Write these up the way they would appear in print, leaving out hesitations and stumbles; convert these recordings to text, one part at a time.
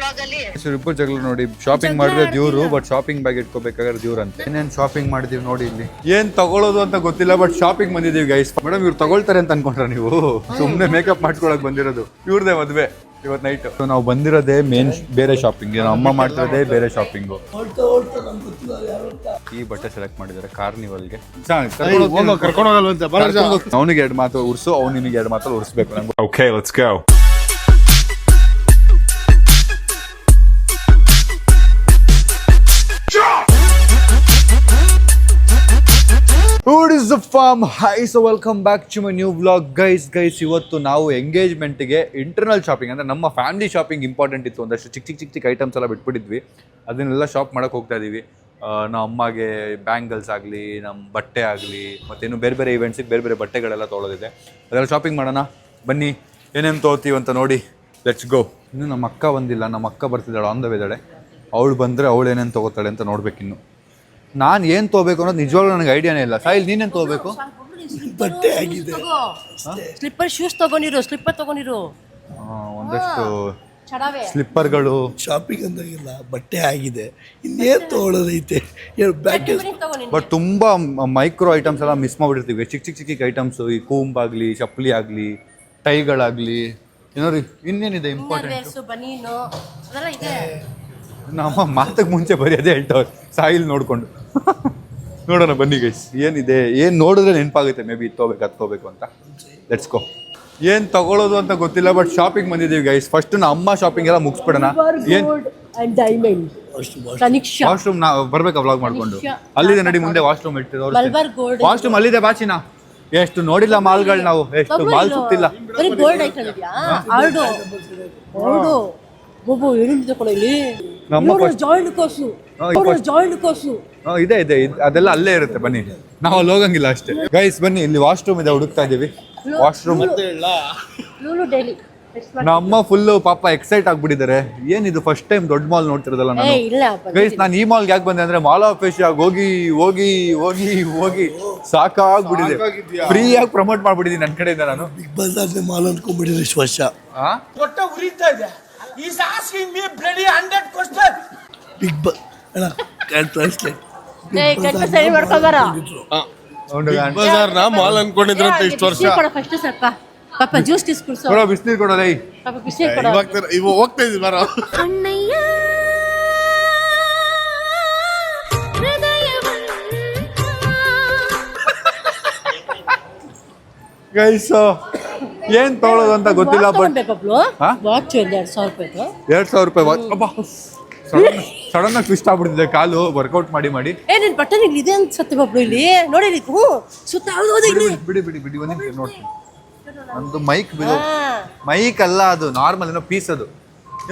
ಇಬ್ಬರು ಜಗಳ ನೋಡಿ. ಶಾಪಿಂಗ್ ಮಾಡಿದ್ರೆ ದೇವ್ರು, ಬಟ್ ಶಾಪಿಂಗ್ ಬ್ಯಾಗ್ ಇಟ್ಕೋಬೇಕಾದ್ರೆ ದೇವ್ರು ಅಂತ. ಏನೇನ್ ಶಾಪಿಂಗ್ ಮಾಡಿದೀವಿ ನೋಡಿ. ಇಲ್ಲಿ ಏನ್ ತಗೊಳ್ಳೋದು ಅಂತ ಗೊತ್ತಿಲ್ಲ, ಬಟ್ ಶಾಪಿಂಗ್ ಬಂದಿದೀವಿ ಗೈಸ್. ಮೇಡಮ್ ಇವ್ರು ತಗೊಳ್ತಾರೆ ಅಂತ ಅನ್ಕೊಂಡ್ರ ನೀವು? ಸುಮ್ನೆ ಮೇಕಪ್ ಮಾಡ್ಕೊಳಕ್ ಬಂದಿರೋದು. ಇವ್ರದೇ ಮದ್ವೆ ಇವತ್ತು ನೈಟ್. ನಾವು ಬಂದಿರೋದೇ ಮೇನ್ ಬೇರೆ ಶಾಪಿಂಗ್, ಅಮ್ಮ ಮಾಡ್ತಿರೋದೇ ಬೇರೆ ಶಾಪಿಂಗು. ಈ ಬಟ್ಟೆ ಸೆಲೆಕ್ಟ್ ಮಾಡಿದ್ದಾರೆ ಕಾರ್ನಿವಲ್ಗೆ. ಅವನಿಗೆ 2 ಮಾತು ಉರ್ಸು, ಅವ್ನು ನಿನಗೆ 2 ಮಾತಲ್ಲಿ ಉರ್ಸ್ಬೇಕು ನಂಗೆ. Okay let's go. Who is the farm? Hi, so welcome back to my new vlog. Guys, ಇವತ್ತು ನಾವು ಎಂಗೇಜ್ಮೆಂಟ್ಗೆ ಇಂಟರ್ನಲ್ ಶಾಪಿಂಗ್ ಅಂದರೆ ನಮ್ಮ ಫ್ಯಾಮಿಲಿ ಶಾಪಿಂಗ್ ಇಂಪಾರ್ಟೆಂಟ್ ಇತ್ತು. ಒಂದಷ್ಟು ಚಿಕ್ಕ ಐಟಮ್ಸ್ ಎಲ್ಲ ಬಿಟ್ಬಿಟ್ಟಿದ್ವಿ. ಅದನ್ನೆಲ್ಲ ಶಾಪ್ ಮಾಡೋಕೆ ಹೋಗ್ತಾ ಇದ್ದೀವಿ. ನಮ್ಮ ಅಮ್ಮಗೆ ಬ್ಯಾಂಗಲ್ಸ್ ಆಗಲಿ, ನಮ್ಮ ಬಟ್ಟೆ ಆಗಲಿ, ಮತ್ತೇನು ಬೇರೆ ಇವೆಂಟ್ಸಿಗೆ ಬೇರೆ ಬಟ್ಟೆಗಳೆಲ್ಲ ತೊಗೊಳೋದಿದೆ. ಅದೆಲ್ಲ ಶಾಪಿಂಗ್ ಮಾಡೋಣ ಬನ್ನಿ. ಏನೇನು ತೊಗೋತೀವಿ ಅಂತ ನೋಡಿ. Let's go. ಇನ್ನು ನಮ್ಮ ಅಕ್ಕ ಬಂದಿಲ್ಲ. ನಮ್ಮ ಅಕ್ಕ ಬರ್ತಿದ್ದಾಳೆ, ಆನ್ ದ ವೇ ಇದ್ದಾಳೆ. ಅವಳು ಬಂದರೆ ಅವಳು ಏನೇನು ತೊಗೋತಾಳೆ ಅಂತ ನೋಡ್ಬೇಕಿನ್ನು. ನಾನು ಏನು ತೊಗೋಬೇಕು ಅನ್ನೋದು ನಿಜವಾಗ್ಲೂ ನನಗೆ ಐಡಿಯಾನೇ ಇಲ್ಲ. ಸಾಯಿಲ್ ನೀನೇನು ತೊಗೋಬೇಕು? ಬಟ್ಟೆ ಆಗಿದೆ. ಸ್ಲಿಪ್ಪರ್ ಶೂಸ್ ತಗೊಂಡಿರು, ಸ್ಲಿಪ್ಪರ್ ತಗೊಂಡಿರು. ಒಂದಷ್ಟು ಸ್ಲಿಪ್ಪರ್ಗಳು. ಶಾಪಿಂಗ್ ಅಂದಾಗಿಲ್ಲ, ಬಟ್ಟೆ ಆಗಿದೆ. ಇನ್ನೇನು ತೊಗೊಳೋದೈತೆ? ಬಟ್ ತುಂಬ ಮೈಕ್ರೋ ಐಟಮ್ಸ್ ಎಲ್ಲ ಮಿಸ್ ಮಾಡಿಬಿಡ್ತೀವಿ. ಚಿಕ್ಕ ಐಟಮ್ಸ್, ಈ ಕೂಂಬಾಗಲಿ, ಚಪ್ಪಲಿ ಆಗಲಿ, ಟೈಗಳಾಗಲಿ, ಏನೋರಿ ಇನ್ನೇನಿದೆ ಇಂಪಾರ್ಟೆಂಟ್. ನಮ್ಮ ಮಾತಕ್ಕೆ ಮುಂಚೆ ಬರೀ ಅದೇ ಹೇಳ್ತಾವ್ರೆ ಸಾಯಿಲ್ ನೋಡ್ಕೊಂಡು. ನೋಡೋಣ ಬನ್ನಿ ಗೈಸ್, ಏನಿದೆ, ಏನು ನೋಡಿದ್ರೆ ನೆನಪಾಗುತ್ತೆ. ಮೇ ಬಿ ಅದು ತೊಗೋಬೇಕು ಅಂತ. Let's go. ಏನು ತಗೊಳ್ಳೋದು ಅಂತ ಗೊತ್ತಿಲ್ಲ, ಬಟ್ ಶಾಪಿಂಗ್ ಬಂದಿದ್ದೀವಿ ಗೈಸ್. ಫಸ್ಟ್ ನಮ್ಮ ಅಮ್ಮ ಶಾಪಿಂಗ್ ಎಲ್ಲ ಮುಗಿಸ್ಬಿಡೋಣ. ಏನು ವಾಶ್ರೂಮ್ ನಾ ಬರ್ಬೇಕಾ ವ್ಲಾಗ್ ಮಾಡ್ಕೊಂಡು? ಅಲ್ಲಿದೆ ನಡಿ, ಮುಂದೆ ವಾಶ್ರೂಮ್ ಇಟ್ಟಿರೋ ವಾಶ್ರೂಮ್ ಅಲ್ಲಿದೆ. ಬಾಚಿನ ಎಷ್ಟು ನೋಡಿಲ್ಲ ಮಾಲ್ಗಳು ನಾವು, ಎಷ್ಟು ಮಾಲ್ ಸುತ್ತಿಲ್ಲ. ಇದೆ ಅದೆಲ್ಲ ಅಲ್ಲೇ ಇರುತ್ತೆ. ಬನ್ನಿ, ನಾವು ಅಲ್ಲಿ ಹೋಗಂಗಿಲ್ಲ ಅಷ್ಟೇ ಗೈಸ್. ಬನ್ನಿ, ಇಲ್ಲಿ ವಾಶ್ರೂಮ್ ಇದೆ, ಹುಡುಕ್ತಾ ಇದೀವಿ ವಾಶ್ರೂಮ್. ನಮ್ಮ ಫುಲ್ ಪಾಪ ಎಕ್ಸೈಟ್ ಆಗ್ಬಿಟ್ಟಿದ್ದಾರೆ. ಏನಿದು ಫಸ್ಟ್ ಟೈಮ್ ದೊಡ್ಡ ಮಾಲ್ ನೋಡ್ತಿರೋದಲ್ಲ ನಾನು ಗೈಸ್. ನಾನು ಈ ಮಾಲ್ಗೆ ಯಾಕೆ ಬಂದೆ ಅಂದ್ರೆ ಮಾಲ್ ಆಫ್ ಏಷ್ಯಾ ಹೋಗಿ ಸಾಕಾಗ್ಬಿಟ್ಟಿದೆ. ಫ್ರೀ ಆಗಿ ಪ್ರಮೋಟ್ ಮಾಡ್ಬಿಟ್ಟಿದ್ದೀನಿ ನನ್ನ ಕಡೆಯಿಂದ. ನಾನು ಬಿಗ್ ಬಜಾರ್ ಮಾಲ್ ಅನ್ಕೊಂಡ್ಬಿಟ್ಟಿದ್ರೆ ಇಷ್ಟು ವರ್ಷ. He's asking me bloody 100 questions. Big can translate. ಸರಿ ಮಾಡ್ಕೊಂಬಾರ. ಬಜಾರ್ ನಾ ಮಾಲ್ ಅನ್ಕೊಂಡಿದ್ರೆ ಅಂತ ಇಷ್ಟು ವರ್ಷ. ಫಸ್ಟ್ ಸ್ವಲ್ಪ ಪಾಪ ಜ್ಯೂಸ್ తీసుకుರು. ಕೊಡು ಬಿಸಿನೀರು ಕೊಡು ಲೈ. ಪಾಪ ಬಿಸಿನೀರು ಕೊಡು. ಇವಾಗ ಹೋಗ್ತಾ ಇದೀವಿ ಬಾರ. ಅಣ್ಣಯ್ಯ ಗೈಸ್ ಏನ್ ತೊಗೊಳೋದು ಅಂತ ಗೊತ್ತಿಲ್ಲ. ಬಟ್ ವಾಚ್ 2,000 ರೂಪಾಯಿ ವಾಚ್. ಸಡನ್ ಆಗಿ ಟ್ವಿಸ್ಟ್ ಆಗ್ಬಿಡ್ತಿದೆ ಕಾಲು ವರ್ಕೌಟ್ ಮಾಡಿ. ನಿನ್ ಬಟ್ಟೆ ಇದೆ ಅನ್ಸುತ್ತೆ ಬಬ್ಲು. ಇಲ್ಲಿ ನೋಡಿ ಸುತ್ತ ಬಿಡಿ ಒಂದ್ ನೋಡ್ತೀನಿ. ಒಂದು ಮೈಕ್ ಅಲ್ಲ, ಅದು ನಾರ್ಮಲ್ ಏನೋ ಪೀಸ್. ಅದು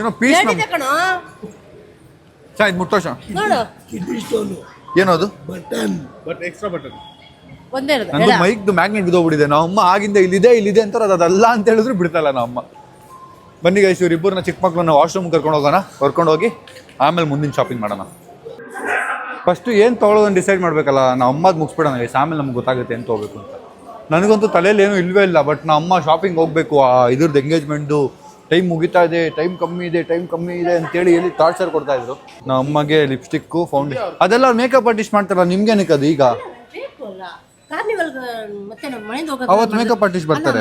ಏನೋ ಪೀಸ್ ಇದು ಮುಟ್ಟೋಶ. ಏನೋ ಅದು ಬಟ್ ಎಕ್ಸ್ಟ್ರಾ ಬಟನ್. ನಂದು ಮೈಕ್ದು ಮ್ಯಾಗ್ನೆಟ್ ಬಿದ್ದೋಗ್ಬಿಟ್ಟಿದೆ. ನಾವು ಅಮ್ಮ ಆಗಿಂದ ಇಲ್ಲಿದೆ ಅಂತಾರೆ, ಅದಲ್ಲ ಅಂತ ಹೇಳಿದ್ರು ಬಿಡ್ತಲ್ಲ ನಾವು ಅಮ್ಮ. ಬನ್ನಿ ಗೈಸ್, ಇವ್ರಿಬ್ಬರನ್ನ ಚಿಕ್ಕ ಮಕ್ಕಳನ್ನ ವಾಶ್ರೂಮ್ ಕರ್ಕೊಂಡು ಹೋಗಿ ಆಮೇಲೆ ಮುಂದಿನ ಶಾಪಿಂಗ್ ಮಾಡೋಣ. ಫಸ್ಟು ಏನು ತೊಗೊಳೋದನ್ನು ಡಿಸೈಡ್ ಮಾಡಬೇಕಲ್ಲ. ನಾವು ಅಮ್ಮದು ಮುಗಿಸ್ಬಿಡೋಣ ಗೈಸ್, ಆಮೇಲೆ ನಮ್ಗೆ ಗೊತ್ತಾಗುತ್ತೆ ಏನು ತೊಗೋಬೇಕು ಅಂತ. ನನಗಂತೂ ತಲೆಯಲ್ಲಿ ಏನೂ ಇಲ್ವೇ ಇಲ್ಲ. ಬಟ್ ನಮ್ಮ ಅಮ್ಮ ಶಾಪಿಂಗ್ ಹೋಗಬೇಕು, ಇದ್ರದ್ದು ಎಂಗೇಜ್ಮೆಂಟ್ದು ಟೈಮ್ ಮುಗಿತಾ ಇದೆ, ಟೈಮ್ ಕಮ್ಮಿ ಇದೆ ಅಂತೇಳಿ ಹೇಳಿ ಟಾರ್ಚರ್ ಕೊಡ್ತಾ ಇದ್ರು. ನಮ್ಮ ಅಮ್ಮಗೆ ಲಿಪ್ಸ್ಟಿಕ್ಕು, ಫೌಂಡೇಶನ್ ಅದೆಲ್ಲ ಮೇಕಪ್ ಆರ್ಟಿಸ್ಟ್ ಮಾಡ್ತಾರಲ್ಲ, ನಿಮ್ಗೇನಕ್ಕೆ ಅದು? ಈಗ ಅವತ್ತು ಮೇಕಪ್ ಆರ್ಟಿಸ್ಟ್ ಬರ್ತಾರೆ.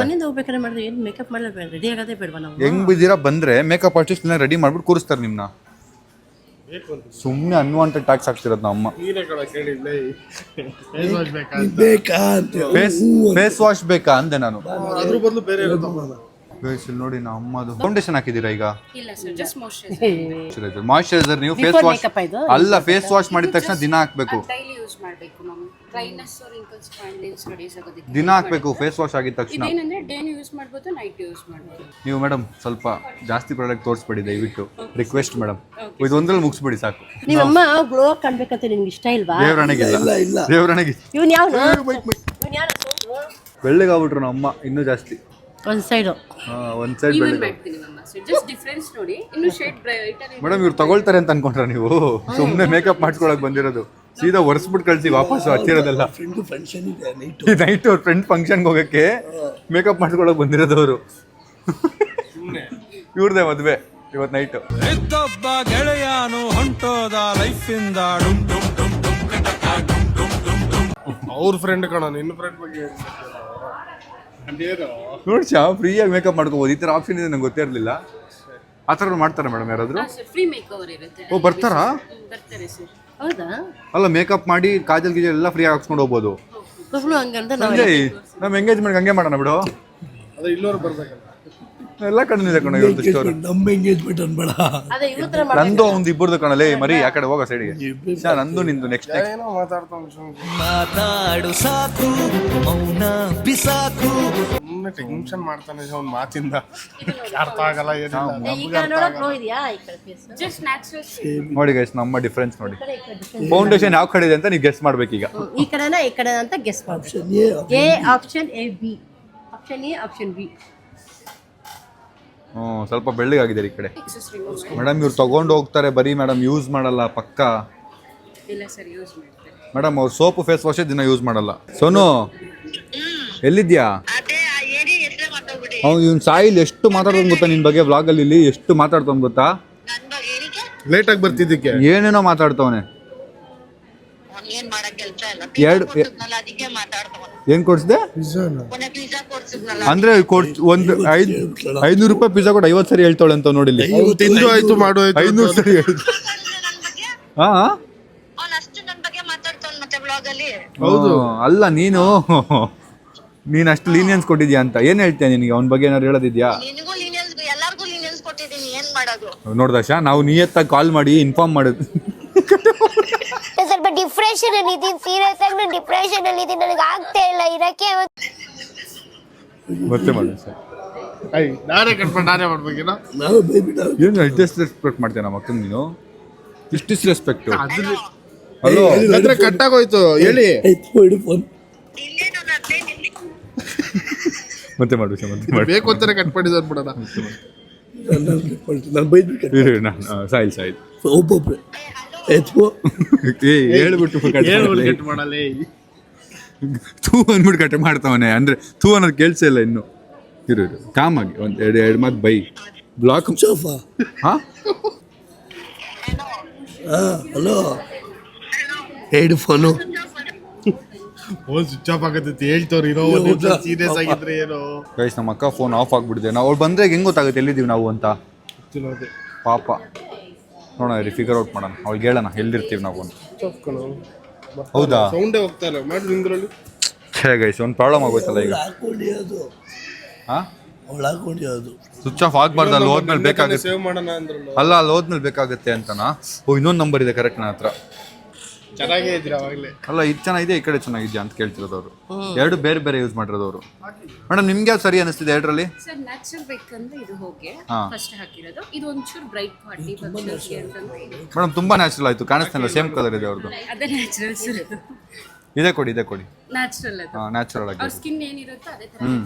ಹೆಂಗ್ ಬಿದ್ದೀರಾ ಬಂದ್ರೆ ಮೇಕಪ್ ಆರ್ಟಿಸ್ಟ್ ರೆಡಿ ಮಾಡ್ಬಿಟ್ಟು ಕೂರಿಸ್ತಾರೆ ನಿಮ್ನ. ಸುಮ್ಮನೆ ಅನ್ವಾಂಟೆಡ್ ಟ್ಯಾಕ್ಸ್ ಹಾಕ್ತಿರೋದು ನಮ್ಮ ಅಮ್ಮ. ಫೇಸ್ ವಾಶ್ ಬೇಕಾ ಅಂದೆ ನಾನು. ಅದ್ರ ಬದಲು ಬೇರೆ ನೋಡಿ ನಮ್ಮ ಅಮ್ಮದು ಫೌಂಡೇಶನ್ ಹಾಕಿದ್ದೀರಾ ಈಗ? ಮಾಯಿಶ್ಚರೈಸರ್. ನೀವು ಫೇಸ್ ವಾಶ್ ಅಲ್ಲ, ಫೇಸ್ ವಾಶ್ ಮಾಡಿದ ತಕ್ಷಣ ದಿನ ಹಾಕ್ಬೇಕು. ದಿನ ಹಾಕ್ಬೇಕು ಫೇಸ್ ವಾಶ್ ಆಗಿದ ತಕ್ಷಣ. ನೀವು ಮೇಡಮ್ ಸ್ವಲ್ಪ ಜಾಸ್ತಿ ಪ್ರಾಡಕ್ಟ್ ತೋರಿಸ್ಬೇಡಿ ದಯವಿಟ್ಟು, ರಿಕ್ವೆಸ್ಟ್ ಮೇಡಮ್. ಇದು ಒಂದ್ರಲ್ಲಿ ಮುಗಿಸ್ಬಿಡಿ ಸಾಕು. ನಿಮ್ಮಮ್ಮ ಗ್ಲೋ ಕಾಣ್ಬೇಕಂತ ನಿಮ್ಗೆ ಇಷ್ಟ ಇಲ್ವಾ? ದೇವ್ರಣೆಗೆ ಬೆಳ್ಳಗಾಗ್ಬಿಟ್ರು ನಮ್ಮ ಅಮ್ಮ ಇನ್ನೂ ಜಾಸ್ತಿ. ಒಂದ್ ಸೈಡ್ ಮೇಡಮ್ ಇವ್ರು ತಗೊಳ್ತಾರೆ ಅಂತ ಅನ್ಕೊಂಡ್ರ ನೀವು? ಸುಮ್ಮನೆ ಮೇಕಪ್ ಮಾಡ್ಕೊಳಕ್ ಬಂದಿರೋದು, ಸೀದಾ ಒರೆಸ್ಬಿಟ್ಟು ಕಳ್ಸಿ ವಾಪಸ್ ಹಚ್ಚಿರೋದಲ್ಲ. ನೈಟ್ ಅವ್ರ ಫ್ರೆಂಡ್ ಫಂಕ್ಷನ್ಗೆ ಹೋಗಕ್ಕೆ ಮೇಕಪ್ ಮಾಡ್ಕೊಳಕ್ ಬಂದಿರೋದವರು. ಇವ್ರದೇ ಮದ್ವೆ. ಇವತ್ತು ನೈಟು. ಇದ್ದೊಬ್ಬ ಗೆಳೆಯಾನು ಹೊಂಟೋದ ಲೈಫಿಂದ ಅವ್ರ ಫ್ರೆಂಡ್ ಕಣ ನಿನ್ನ ಫ್ರೆಂಡ್ ಬಗ್ಗೆ ನೋಡಿ ಚಾ ಫ್ರೀಯಾಗಿ ಮೇಕಪ್ ಮಾಡ್ಕೋಬೋದು. ಈ ಥರ ಆಪ್ಷನ್ ಇದೆ ನಂಗೆ ಗೊತ್ತೇ ಇರಲಿಲ್ಲ. ಆ ಥರ ಮಾಡ್ತಾರೆ ಮೇಡಮ್ ಯಾರಾದರೂ? ಫ್ರೀ ಮೇಕ್ ಓವರ್ ಇರುತ್ತೆ. ಓ ಬರ್ತಾರಾ? ಬರ್ತಾರೆ ಸರ್. ಹೌದಾ? ಅಲ್ಲ ಮೇಕಪ್ ಮಾಡಿ ಕಾಜಲ್ ಗೀಜಲ್ ಎಲ್ಲ ಫ್ರೀಯಾಗಿ ಹಾಕ್ಸ್ಕೊಂಡು ಹೋಗ್ಬೋದು. ಬಬ್ಲು ಹಂಗಂತ ಸಂಜಯ್ ನಮ್ಮ ಎಂಗೇಜ್ಮೆಂಟ್ ಹಂಗೆ ಮಾಡೋಣ ಬಿಡು. ಅದು ಇಲ್ಲೋರು ಬರ್ಬೇಕಲ್ಲ. ಎಲ್ಲ ಕಡೆ ಕಣ ಇವತ್ತು ಸ್ಟೋರಿ. ನಮ್ಮ ಎಂಗೇಜ್ಮೆಂಟ್ ಅನ್ಬೇಡ. ಅದೇ ಇವ್ರ ತರ ನಂದು ಒಂದು ಇಬ್ಬರದು ಕಣಲೇ ಮರಿ ಆ ಕಡೆ ಹೋಗೋ ಸೈಡ್ಗೆ. ನಂದು ನಿಂದು ನೆಕ್ಸ್ಟ್ ಏನೋ ಮಾತಾಡ್ತಾವ ಮಾತಾಡು ಸಾಕು ಮೌನ ಬಿಸಾಕು. ಸುಮ್ಮನೆ ಟೆನ್ಷನ್ ಮಾಡ್ತಾನೆ ಅವ್ನ ಮಾತಿಂದ ಅರ್ಥ ಆಗಲ್ಲ ಏನಿಲ್ಲ. ಈ ಕಡೆ ನೋಡಕ್ ನೋ ಇದೆಯಾ ಈ ಕಡೆ ಫೇಸ್ ಜಸ್ಟ್ ನ್ಯಾಚುರಲ್. ನೋಡಿ ಗೈಸ್ ನಮ್ಮ ಡಿಫ್ರೆನ್ಸ್ ನೋಡಿ. ಫೌಂಡೇಶನ್ ಯಾವ ಕಡೆ ಇದೆ ಅಂತ ನೀವು ಗೆಸ್ ಮಾಡ್ಬೇಕೀಗ. ಈ ಕಡೆನಾ ಈ ಕಡೆ ಅಂತ ಗೆಸ್ ಮಾಡ್ಬೇಕು. A option A B option A option B. ಸ್ವಲ್ಪ ಬೆಳ್ಳಗಾಗಿದೆ ಈ ಕಡೆ. ಮೇಡಮ್ ಇವ್ರು ತಗೊಂಡು ಹೋಗ್ತಾರೆ ಬರೀ ಮೇಡಮ್ ಯೂಸ್ ಮಾಡಲ್ಲ ಪಕ್ಕ. ಇಲ್ಲ ಸರ್ ಯೂಸ್ ಮಾಡ್ತಾರೆ ಮೇಡಮ್ ಅವ್ರು ಸೋಪು ಫೇಸ್ ವಾಶೇ ದಿನ ಯೂಸ್ ಮಾಡಲ್ಲ. ಸೋನು ಎಲ್ಲಿದ್ಯಾ? ಅವ್ನು ಇವ್ನು ಸಾಯಿಲ್ ಎಷ್ಟು ಮಾತಾಡ್ತಾನೆ ಗೊತ್ತಾ ನಿನ್ ಬಗ್ಗೆ ವ್ಲಾಗಲ್ಲಿ ಇಲ್ಲಿ ಎಷ್ಟು ಮಾತಾಡ್ತಾನೆ ಗೊತ್ತಾ? ಲೇಟಾಗಿ ಬರ್ತಿದ್ದಕ್ಕೆ ಏನೇನೋ ಮಾತಾಡ್ತಾವನೆ. ಏನ್ ಕೊಡ್ಸಿದೆ ಅಂದ್ರೆ ಒಂದು 500 ರೂಪಾಯಿ ಪಿಜ್ಜಾ ಕೊಟ್ಟು 50 ಸರಿ ಹೇಳ್ತಾಳೆ ಅಂತ ನೋಡಿ. ತಿಂದು ಆಯ್ತು ಮಾಡು ಆಯ್ತು 500 ಸರಿ ಹೇಳ್ತು. ಹಾ ಹೌದು ಅಲ್ಲ ನೀನು ಅಷ್ಟು ಲೀನಿಯನ್ಸ್ ಕೊಟ್ಟಿದ್ಯಾ ಅಂತ ಏನ್ ಹೇಳ್ತೀಯ ನಿನಗೆ ಅವನ ಬಗ್ಗೆ ಏನಾದ್ರು ಹೇಳೋದಿದ್ಯಾ? ನೋಡ್ದಶ ನಾವು ನಿಯತ್ತಾಗಿ ಕಾಲ್ ಮಾಡಿ ಇನ್ಫಾರ್ಮ್ ಮಾಡೋದು. ಸ್ವಲ್ಪ ಡಿಪ್ರೆಷನ್ ಅಲ್ಲಿ ಇದೀನಿ, ಸೀರಿಯಸ್ ಆಗಿ ನಾನು ಡಿಪ್ರೆಷನ್ ಅಲ್ಲಿ ಇದೀನಿ, ನನಗೆ ಆಗ್ತಾ ಇಲ್ಲ ಇರಕ್ಕೆ. ಮತ್ತೆ ಮಾಡಿ ಸರ್. ನಾನೇ ಕಟ್ಕೊಂಡು ನಾನೇ ಮಾಡ್ಬೇಕೇನೋ. ಏನು ಡಿಸ್ರೆಸ್ಪೆಕ್ಟ್ ಮಾಡ್ತೇನೆ ನಮ್ಮ ಅಕ್ಕಂಗೆ ನೀನು. ಇಷ್ಟು ಡಿಸ್ರೆಸ್ಪೆಕ್ಟ್. ಹಲೋ ಅಂದ್ರೆ ಕಟ್ಟಾಗೋಯ್ತು ಹೇಳಿ. ಮತ್ತೆ ಮಾಡು ಸರ್ ಮತ್ತೆ ಮಾಡಿ. ಬೇಕು ಅಂತಾನೆ ಕಟ್ ಮಾಡಿದ್ ಅಂದ್ಬಿಡೋಣ. ಸಾಯಿಲ್ ಸಾಯಿಲ್ ಹೇಳ್ಬಿಟ್ಟು ಕಟ್ ಮಾಡಲ್ಲ. ಥೂ ಅಂದ್ಬಿಟ್ಟು ಕಟ್ ಮಾಡ್ತಾವನೆ ಅಂದ್ರೆ ಥೂ ಅನ್ನೋದು ಕೇಳಿಸೇ ಇಲ್ಲ ಇನ್ನು. ಇರು ಕಾಮಾಗಿ ಒಂದು ಎರಡು ಮಾತು ಬೈ ಬ್ಲಾಕ್. ಹಾ ಹಲೋ ಹೇಳಿ ಫೋನು ಫೋನ್ ಸ್ವಿಚ್ ಆಫ್ ಆಗತ್ತೆ ಹೇಳ್ತವ್ರು. ಇರೋ ಸೀರಿಯಸ್ ಆಗಿದ್ರೆ ಏನೋ. ಗೈಸ್ ನಮ್ಮ ಅಕ್ಕ ಫೋನ್ ಆಫ್ ಆಗ್ಬಿಟ್ಟಿದೆ. ನಾವು ಅವ್ಳು ಬಂದ್ರೆ ಹೆಂಗ್ ಗೊತ್ತಾಗುತ್ತೆ ಎಲ್ಲಿದ್ದೀವಿ ನಾವು ಅಂತ ಪಾಪ. ನೋಡೋಣ ರೀ ಫಿಗರ್ ಔಟ್ ಮಾಡೋಣ. ಅವ್ಳಿಗೆ ಹೇಳೋಣ ಎಲ್ಲಿರ್ತೀವಿ ನಾವು ಅಂತ. ಹೌದಾ ಸೌಂಡೇ ಹೋಗ್ತಾ ಇಲ್ಲ ಮಾಡಿ ನಿಂದ್ರಲ್ಲಿ. ಛೇ ಗೈಸ್ ಒಂದು ಪ್ರಾಬ್ಲಮ್ ಆಗೋಯ್ತಲ್ಲ ಈಗ. ಹಾಂ ಸ್ವಿಚ್ ಆಫ್ ಆಗ್ಬಾರ್ದು. ಅಲ್ಲಿ ಹೋದ್ಮೇಲೆ ಬೇಕಾಗುತ್ತೆ. ಸೇವ್ ಮಾಡೋಣ ಅಂದ್ರಲ್ಲ. ಅಲ್ಲ ಅಲ್ಲಿ ಹೋದ್ಮೇಲೆ ಬೇಕಾಗುತ್ತೆ ಅಂತನಾ? ಓ ಇನ್ನೊಂದು ನಂಬರ್ ಇದೆ ಕರೆಕ್ಟ್ ನನ್ನ ಹತ್ರ. ಚೆನ್ನಾಗೇ ಇದ್ರಿ ಅವಾಗಲೇ. ಅಲ್ಲ ಇದು ಚೆನ್ನಾಗಿದೆ ಈ ಕಡೆ ಚೆನ್ನಾಗಿದ್ಯಾ ಅಂತ ಕೇಳ್ತಿರೋದು ಅವರು. ಎರಡು ಬೇರೆ ಬೇರೆ ಯೂಸ್ ಮಾಡಿರೋದವರು. ಮೇಡಮ್ ನಿಮ್ಗೆ ಯಾವ್ದು ಸರಿ ಅನಿಸ್ತಿದೆ ಎರಡರಲ್ಲಿ? ಸರ್ ನ್ಯಾಚುರಲ್ ಬೇಕಂದ್ರೆ ಇದು ಹೋಗಿ ಹಾ. ಫಸ್ಟ್ ಹಾಕಿರೋದು. ಇದು ಒಂಚೂರು ಬ್ರೈಟ್ ಪಾರ್ಟಿ ಫಂಕ್ಷನ್ಸ್ಗೆ ಅಂತಂದ್ರೆ ಇದು. ಮೇಡಮ್ ತುಂಬಾ ನ್ಯಾಚುರಲ್ ಆಯ್ತು. ಕಾಣಿಸ್ತಿಲ್ಲ ಸೇಮ್ ಕಲರ್ ಇದೆ ಅವ್ರದ್ದು. ಅದೇ ನ್ಯಾಚುರಲ್ ಸರ್. ಇದೇ ಕೊಡಿ ನ್ಯಾಚುರಲ್ ಅದು. ಹಾಂ ನ್ಯಾಚುರಲ್ ಆಗಿ. ಅವ್ರ ಸ್ಕಿನ್ ಏನಿರುತ್ತೋ ಅದೇ ತರ.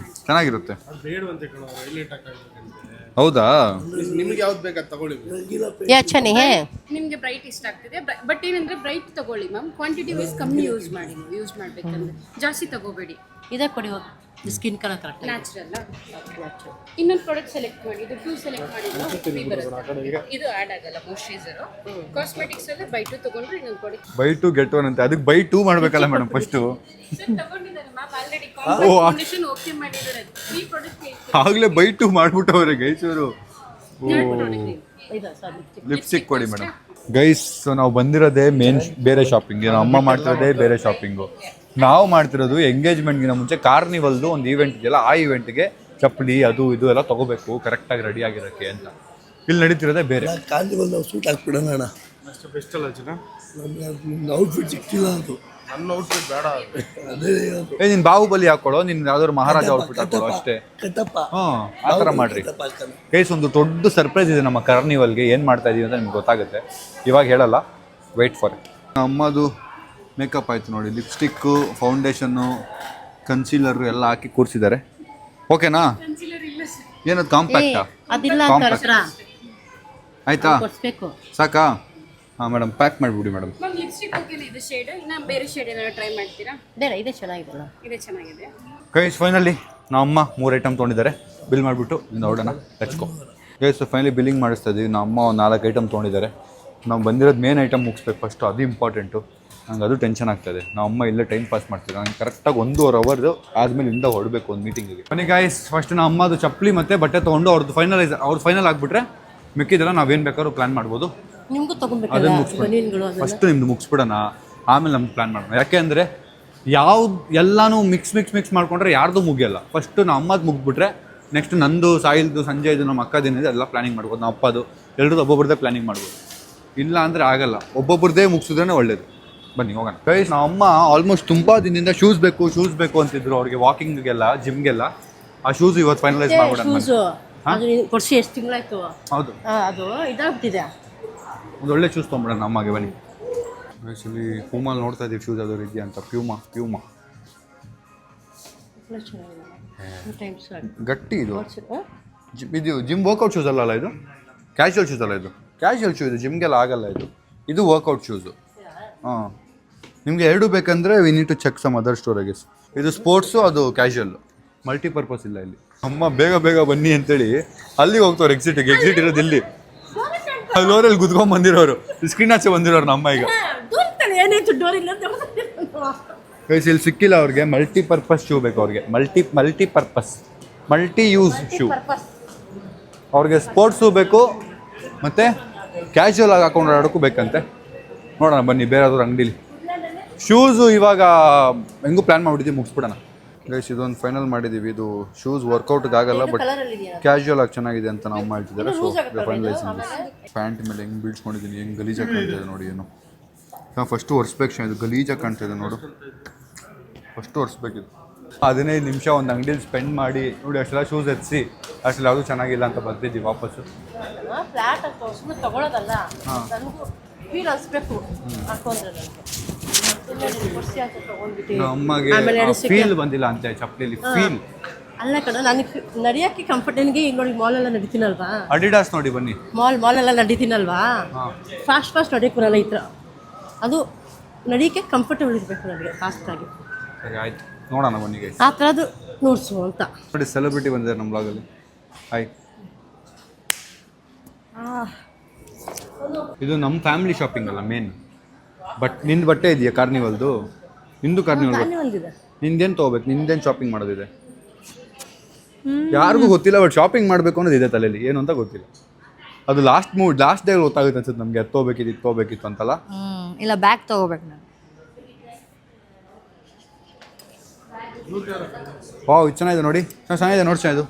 ಚೆನ್ನಾಗಿರುತ್ತೆ. ಬೇಡವಂತೆ ಕಣೋ ಹೈಲೈಟ್ ಆಗುತ್ತೆ. ಹೌದಾ ನಿಮ್ಗೆ ಯಾವ್ದು ಬೇಕಾದ್ ತಗೊಳ್ಳಿ. ಯಾ ಚೆನ್ನಿ ಹೇ ನಿಮ್ಗೆ ಬ್ರೈಟ್ ಇಷ್ಟ ಆಗ್ತಿದೆ. ಬಟ್ ಏನಂದ್ರೆ ಬ್ರೈಟ್ ತಗೊಳ್ಳಿ ಮ್ಯಾಮ್. ಕ್ವಾಂಟಿಟಿ ವೈಸ್ ಕಮ್ಮಿ ಯೂಸ್ ಮಾಡಿ. ಯೂಸ್ ಮಾಡ್ಬೇಕಂದ್ರೆ ಜಾಸ್ತಿ ತಗೋಬೇಡಿ. ಇದೇ ಕೊಡಿ ಹೋಗಿ. Skin colour correct natural. ಇನ್ನೊಂದು ಪ್ರಾಡಕ್ಟ್ ಸೆಲೆಕ್ಟ್ ಮಾಡಿ. ಇದು 2 ಸೆಲೆಕ್ಟ್ ಮಾಡಿದ್ರೆ ಫ್ರೀ ಬರುತ್ತೆ. ಇದು ಆಡ್ ಆಗಲ್ಲ ಮಾಯಿಶ್ಚರೈಸರ್. ಕಾಸ್ಮೆಟಿಕ್ಸ್ ಅಲ್ಲಿ ಬೈ 2 ತಗೊಂಡ್ರೆ ಇನ್ನೊಂದು ಪ್ರಾಡಕ್ಟ್ ಬೈ 2 ಗೆಟ್ 1 ಅಂತ. ಅದಕ್ಕೆ ಬೈ 2 ಮಾಡ್ಬೇಕಲ್ಲ ಮೇಡಮ್ ಫಸ್ಟು. ಸರ್ ತಗೊಂಡಿದ್ದಾರೆ ಮ್ಯಾಮ್ ಆಲ್ರೆಡಿ. ಕಾಂಬಿನೇಷನ್ ಓಕೆ ಮಾಡಿದ್ದಾರೆ. 3 ಪ್ರಾಡಕ್ಟ್ ಆಗ್ಲೇ ಬೈ 2 ಮಾಡ್ಬಿಟ್ಟವ್ರೆ ಗೈಸ್ ಅವರು. ಲಿಪ್ಸ್ಟಿಕ್ ಕೊಡಿ ಮೇಡಮ್. ಗೈಸ್ ನಾವು ಬಂದಿರೋದೇ ಮೇನ್ ಬೇರೆ ಶಾಪಿಂಗ್. ನಾವು ಅಮ್ಮ ಮಾಡ್ತಿರೋದೇ ಬೇರೆ ಶಾಪಿಂಗು. ನಾವು ಮಾಡ್ತಿರೋದು ಎಂಗೇಜ್ಮೆಂಟ್ಗಿನ ಮುಂಚೆ ಕಾರ್ನಿವಲ್ದು ಒಂದು ಈವೆಂಟ್ ಇದೆಯಲ್ಲ, ಆ ಈವೆಂಟ್ಗೆ ಚಪ್ಪಲಿ ಅದು ಇದು ಎಲ್ಲ ತಗೋಬೇಕು ಕರೆಕ್ಟಾಗಿ ರೆಡಿ ಆಗಿರೋಕ್ಕೆ ಅಂತ. ಇಲ್ಲಿ ನಡೀತಿರೋದೇ ಬೇರೆ. ಕಾರ್ನಿವಲ್ ನಾವು ಸೂಟ್ ಹಾಕ್ಬಿಡೋಣ ಅಣ್ಣ. ಅಷ್ಟು ಬೆಸ್ಟ್ ಅಲ್ಲ ಜನ. ನಮ್ಗೆ ಔಟ್ಫಿಟ್ ಸಿಕ್ತಿಲ್ಲ ಅದು. ನನ್ನ ಔಟ್ಫಿಟ್ ಬೇಡ. ಅದೇ ನೀನ್ ಬಾಹುಬಲಿ ಹಾಕೊಳ್ಳೋ, ನಿನ್ ಯಾವ್ದಾದ್ರು ಮಹಾರಾಜ ಔಟ್ಫಿಟ್ ಹಾಕೊಳ್ಳೋ ಅಷ್ಟೇ. ಕಟ್ಟಪ್ಪ ಆ ಥರ ಮಾಡ್ರಿ. ಗೈಸ್ ಒಂದು ದೊಡ್ಡ ಸರ್ಪ್ರೈಸ್ ಇದೆ ನಮ್ಮ ಕಾರ್ನಿವಲ್ಗೆ. ಏನು ಮಾಡ್ತಾ ಇದೀವಿ ಅಂತ ನಿಮ್ಗೆ ಗೊತ್ತಾಗುತ್ತೆ. ಇವಾಗ ಹೇಳಲ್ಲ, ವೆಯ್ಟ್ ಫಾರ್ ಇಟ್. ಅಮ್ಮದು ಮೇಕಪ್ ಆಯಿತು ನೋಡಿ. ಲಿಪ್ಸ್ಟಿಕ್ಕು, ಫೌಂಡೇಶನ್ನು, ಕನ್ಸೀಲರು ಎಲ್ಲ ಹಾಕಿ ಕೂರಿಸಿದ್ದಾರೆ. ಓಕೆನಾ? ಏನದು ಕಾಂಪ್ಯಾಕ್ಟಾ? ಅದಿಲ್ಲ ಕಾಂಪ್ಯಾಕ್ಟ್ ಆಯ್ತಾ? ಕೊಡ್ಸ್ಬೇಕು. ಸಾಕಾ? ಹಾಂ ಮೇಡಮ್ ಪ್ಯಾಕ್ ಮಾಡಿಬಿಡಿ ಮೇಡಮ್. ಮ್ಯಾಮ್ ಲಿಪ್ಸ್ಟಿಕ್ ಓಕೆ ಇದು ಶೇಡ್. ಇನ್ನು ಬೇರೆ ಶೇಡ್ ಏನಾದ್ರು ಟ್ರೈ ಮಾಡ್ತೀರಾ? ಬೇಡ ಇದೇ ಚೆನ್ನಾಗಿದೆಲ್ಲ. ಇದೇ ಚೆನ್ನಾಗಿದೆ. ಗೈಸ್ ಫೈನಲಿ ನಮ್ಮ ಅಮ್ಮ 3 ಐಟಮ್ ತೊಗೊಂಡಿದ್ದಾರೆ. ಬಿಲ್ ಮಾಡಿಬಿಟ್ಟು ಇಂದ ಹೊರಡೋಣ. Let's go. Guys finally billing ಮಾಡಿಸ್ತಾ ಇದ್ದೀವಿ. ನಮ್ಮ ಅಮ್ಮ ಒಂದು 4 ಐಟಮ್ ತೊಗೊಂಡಿದ್ದಾರೆ. ನಾವು ಬಂದಿರೋದು ಮೇನ್ ಐಟಮ್ ಮುಗಿಸ್ಬೇಕು ಫಸ್ಟು, ಅದು ಇಂಪಾರ್ಟೆಂಟು. ನಂಗೆ ಅದು ಟೆನ್ಷನ್ ಆಗ್ತಾಯಿದೆ. ನಮ್ಮ ಅಮ್ಮ ಇಲ್ಲೇ ಟೈಮ್ ಪಾಸ್ ಮಾಡ್ತಿದ್ದಾರೆ. ನಂಗೆ ಕರೆಕ್ಟಾಗಿ 1.5 ಅವರ್ದು ಆದಮೇಲೆ ಇಂದ ಹೊರಡಬೇಕು ಒಂದು ಮೀಟಿಂಗಿಗೆ. ಬನ್ನಿ ಗೈಸ್, ಫಸ್ಟ್ ನಮ್ಮ ಅಮ್ಮದು ಚಪ್ಪಲಿ ಮತ್ತು ಬಟ್ಟೆ ತೊಗೊಂಡು ಅವ್ರದ್ದು ಫೈನಲ್ ಆಗಿಬಿಟ್ರೆ ಮಿಕ್ಕಿದೆಲ್ಲ ನಾವೇನು ಬೇಕಾದ್ರೂ ಪ್ಲ್ಯಾನ್ ಮಾಡ್ಬೋದು. ನಿಮಗೂ ತಗೊಬೇಕಲ್ಲ ಅದನ್ನು ಮುಗಿಸ್ಬಿಡೋಣ. ಫಸ್ಟು ನಿಮ್ದು ಮುಗಿಸ್ಬಿಡೋಣ, ಆಮೇಲೆ ನಮ್ಗೆ ಪ್ಲ್ಯಾನ್ ಮಾಡೋಣ. ಯಾಕೆ ಅಂದರೆ ಎಲ್ಲನೂ ಮಿಕ್ಸ್ ಮಾಡ್ಕೊಂಡ್ರೆ ಯಾರ್ದು ಮುಗಿಯಲ್ಲ. ಫಸ್ಟು ನಮ್ಮ ಅಮ್ಮದು ಮುಗಿದ್ಬಿಟ್ರೆ ನೆಕ್ಸ್ಟ್ ನಂದು, ಸಾಯಿಲ್ದು, ಸಂಜಯ್ದು, ನಮ್ಮ ಅಕ್ಕದೇನಿದೆ ಎಲ್ಲ ಪ್ಲ್ಯಾನಿಂಗ್ ಮಾಡ್ಬೋದು. ನಮ್ಮ ಅಪ್ಪದು ಎಲ್ಲರದ್ದು ಒಬ್ಬೊಬ್ರದ್ದೇ ಪ್ಲ್ಯಾನಿಂಗ್ ಮಾಡ್ಬೋದು. ಇಲ್ಲ ಅಂದರೆ ಆಗಲ್ಲ, ಒಬ್ಬೊಬ್ರದ್ದೇ ಮುಗಿಸಿದ್ರೇ ಒಳ್ಳೇದು. ಬನ್ನಿ ಹೋಗೋಣ ಗೈಸ್. ನಮ್ಮ ಅಮ್ಮ ಆಲ್ಮೋಸ್ಟ್ ತುಂಬ ದಿನದಿಂದ ಶೂಸ್ ಬೇಕು ಅಂತಿದ್ರು ಅವ್ರಿಗೆ, ವಾಕಿಂಗ್ಗೆಲ್ಲ, ಜಿಮ್ಗೆಲ್ಲ. ಆ ಶೂಸ್ ಇವತ್ತು ಫೈನಲೈಸ್ ಮಾಡ್ಬಿಡೋಣ. ಕೊಡ್ಸಿ ಎಷ್ಟು ತಿಂಗಳಾಯ್ತು. ಹೌದು, ಅದು ಇದಾಗ್ಬಿಟ್ಟಿದೆ. ಒಂದು ಒಳ್ಳೆ ಶೂಸ್ ತೊಗೊಂಬಿಡೋಣ ನಮಗೆ. ಬನ್ನಿ ಗೈಸ್, ಇಲ್ಲಿ ಪೂಮಲ್ಲಿ ನೋಡ್ತಾ ಇದ್ದೀವಿ ಶೂಸ್ ಯಾವ್ದಾದ್ರು ಇದೆಯಾ ಅಂತ. ಪ್ಯೂಮಾ ಗಟ್ಟಿ ಇದು. ಇದು ಜಿಮ್ ವರ್ಕೌಟ್ ಶೂಸ್ ಅಲ್ಲ ಇದು, ಕ್ಯಾಶುವಲ್ ಶೂಸ್ ಅಲ್ಲ ಇದು. ಕ್ಯಾಶುವಲ್ ಶೂ ಇದು, ಜಿಮ್ಗೆಲ್ಲ ಆಗಲ್ಲ ಇದು. ಇದು ವರ್ಕೌಟ್ ಶೂಸು. ಹಾಂ, ನಿಮಗೆ ಎರಡು ಬೇಕಂದರೆ we need to check some other store I guess. ಇದು ಸ್ಪೋರ್ಟ್ಸು, ಅದು ಕ್ಯಾಶುವಲ್, ಮಲ್ಟಿಪರ್ಪಸ್ ಇಲ್ಲ ಇಲ್ಲಿ. ಅಮ್ಮ ಬೇಗ ಬನ್ನಿ ಅಂತೇಳಿ ಅಲ್ಲಿಗೆ ಹೋಗ್ತವ್ರು. ಎಕ್ಸಿಟ್ ಇರೋದು ಇಲ್ಲಿ. ಲೋರಲ್ಲಿ ಗುದ್ಕೊಂಡ್ ಬಂದಿರೋರು, ಸ್ಕ್ರೀನ್ ಆಚೆ ಬಂದಿರೋರು ನಮ್ಮ ಈಗ. ಗೈಸ್ ಇಲ್ಲಿ ಸಿಕ್ಕಿಲ್ಲ ಅವ್ರಿಗೆ. ಮಲ್ಟಿಪರ್ಪಸ್ ಶೂ ಬೇಕು ಅವ್ರಿಗೆ. Multi use shoe. ಅವ್ರಿಗೆ ಸ್ಪೋರ್ಟ್ಸ್ ಶೂ ಬೇಕು ಮತ್ತು ಕ್ಯಾಶುವಲ್ ಆಗಿ ಹಾಕೊಂಡು ಆಡೋಕ್ಕೂ ಬೇಕಂತೆ. ನೋಡೋಣ ಬನ್ನಿ ಬೇರೆ ಯಾವ್ದಾದ್ರು ಅಂಗಡೀಲಿ. ಶೂಸು ಇವಾಗ ಹೆಂಗೂ ಪ್ಲ್ಯಾನ್ ಮಾಡಿಬಿಟ್ಟಿದ್ದೀವಿ, ಮುಗಿಸ್ಬಿಡೋಣ ಗೈಸ್. ಇದೊಂದು ಫೈನಲ್ ಮಾಡಿದ್ದೀವಿ. ಇದು ಶೂಸ್ ವರ್ಕೌಟ್ಗೆ ಆಗಲ್ಲ, ಬಟ್ ಕ್ಯಾಶುವಲ್ ಆಗಿ ಚೆನ್ನಾಗಿದೆ ಅಂತ ನಾವು ಹೇಳ್ತಿದ್ದಾರೆ. So finalise. ಪ್ಯಾಂಟ್ ಮೇಲೆ ಹೆಂಗೆ ಬೀಳ್ಸ್ಕೊಂಡಿದ್ದೀನಿ, ಹೆಂಗೆ ಗಲೀಜಾಗಿ ಕಾಣ್ತಿದೆ ನೋಡಿ. ಏನು ನಾವು ಫಸ್ಟು ಒರೆಸ್ಬೇಕು. ಇದು ಗಲೀಜಾಗಿ ಕಾಣ್ತಿದೆ ನೋಡು, ಫಸ್ಟು ಒರೆಸ್ಬೇಕಿದು. 15 ನಿಮಿಷ ಒಂದು ಅಂಗಡಿಲಿ ಸ್ಪೆಂಡ್ ಮಾಡಿ ನೋಡಿ, ಅಷ್ಟೆಲ್ಲ ಶೂಸ್ ಎತ್ಸಿ ಅಷ್ಟೆಲ್ಲ ಯಾವುದು ಚೆನ್ನಾಗಿಲ್ಲ ಅಂತ ಬರ್ತಿದ್ವಿ ವಾಪಸ್ಸು. ತಗೊಳ್ಳೋದಲ್ಲ, ಫೀಲ್ ಅನ್ಸ್ಬೇಕು ಅಮ್ಮಗೆ ಫೀಲ್ ಬಂದಿಲ್ಲ ಅಂತ ಚಪ್ಪಲಿಲಿ. ಫೀಲ್ ಅಲ್ಲ ಕಣ, ನನಗೆ ನಡಿಯೋಕ್ಕೆ ಕಂಫರ್ಟ್. ನನಗೆ ಈಗ ನೋಡಿ ಮಾಲೆಲ್ಲ ನಡೀತೀನಲ್ವಾ, ಅಡಿಡಾಸ್ ನೋಡಿ ಬನ್ನಿ. ಮಾಲೆಲ್ಲ ನಡೀತೀನಲ್ವಾ, ಫಾಸ್ಟ್ ನಡಿಯಕ್ಕೆ ಬರಲ್ಲ ಈ ಥರ. ಅದು ನಡಿಯೋಕ್ಕೆ ಕಂಫರ್ಟಬಲ್ ಇರಬೇಕು ನನಗೆ, ಫಾಸ್ಟಾಗಿ. ಸರಿ ಆಯ್ತು, ನೋಡೋಣ ಬನ್ನಿ ಗೈಸ್. ಆ ಥರದ್ದು ನೋಡ್ಸು ಅಂತ. ನೋಡಿ ಸೆಲೆಬ್ರಿಟಿ ಬಂದಿದ್ದಾರೆ ನಮ್ಮ ಬ್ಲಾಗಲ್ಲಿ. ಹಾಯ್. ಇದು ನಮ್ಮ ಫ್ಯಾಮಿಲಿ ಶಾಪಿಂಗ್ ಅಲ್ಲ ಮೇನ್. ಬಟ್ ನಿಂದು ಬಟ್ಟೆ ಇದೆಯಾ ಕಾರ್ನಿವಲ್ದು? ನಿಂದು ಕಾರ್ನಿವಲ್. ನಿಂದೇನು ತೊಗೋಬೇಕು, ನಿಂದೇನು ಶಾಪಿಂಗ್ ಮಾಡೋದಿದೆ? ಯಾರಿಗೂ ಗೊತ್ತಿಲ್ಲ, ಬಟ್ ಶಾಪಿಂಗ್ ಮಾಡಬೇಕು ಅನ್ನೋದು ಇದೆ ತಲೆಯಲ್ಲಿ. ಏನು ಅಂತ ಗೊತ್ತಿಲ್ಲ. ಅದು ಲಾಸ್ಟ್ ಡೇ ಗೊತ್ತಾಗುತ್ತೆ ಅನ್ಸುತ್ತೆ ನಮಗೆ. ಅದು ತೊಗೋಬೇಕಿತ್ತು ಅಂತಲ್ಲ. ಇಲ್ಲ, ಬ್ಯಾಗ್ ತೊಗೋಬೇಕು ನಾನು. ವಾವ್, ಇದು ಚೆನ್ನಾಗಿದೆ ನೋಡಿ. ಚೆನ್ನಾಗಿದೆ ನೋಡಿ, ಚೆನ್ನಾಗಿದು.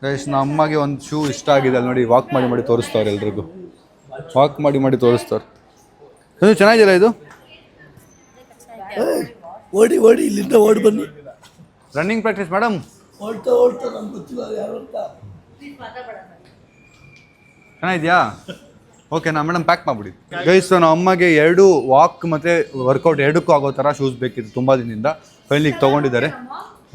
ಗೈಸ್, ನಮ್ಮ ಅಮ್ಮಗೆ ಒಂದು ಶೂ ಇಷ್ಟ ಆಗಿದೆ ಅಲ್ಲಿ ನೋಡಿ. ವಾಕ್ ಮಾಡಿ ತೋರಿಸ್ತವ್ರೆ ಎಲ್ರಿಗೂ. ವಾಕ್ ಮಾಡಿ ತೋರಿಸ್ತವ್ರೆ. ಇದು ಚೆನ್ನಾಗಿಲ್ಲ ಇದು? ಓಡಿ ಇಲ್ಲಿಂದ ಓಡಿ ಬನ್ನಿ. Running practice madam. ಓಡ್ತಾ ನಮ್ಗೆ ಗೊತ್ತಿಲ್ಲ ಯಾರು ಅಂತ. ಚೆನ್ನಾಗಿದೆಯಾ? ಓಕೆ ನಾ ಮೇಡಮ್ ಪ್ಯಾಕ್ ಮಾಡಿಬಿಡಿ. ಗೈಸ್, ನಮ್ಮ ಅಮ್ಮಗೆ 2 ವಾಕ್ ಮತ್ತು ವರ್ಕೌಟ್ ಎರಡಕ್ಕೂ ಆಗೋ ಥರ ಶೂಸ್ ಬೇಕಿತ್ತು ತುಂಬ ದಿನದಿಂದ. ಫೈನಲಿ ತೊಗೊಂಡಿದ್ದಾರೆ.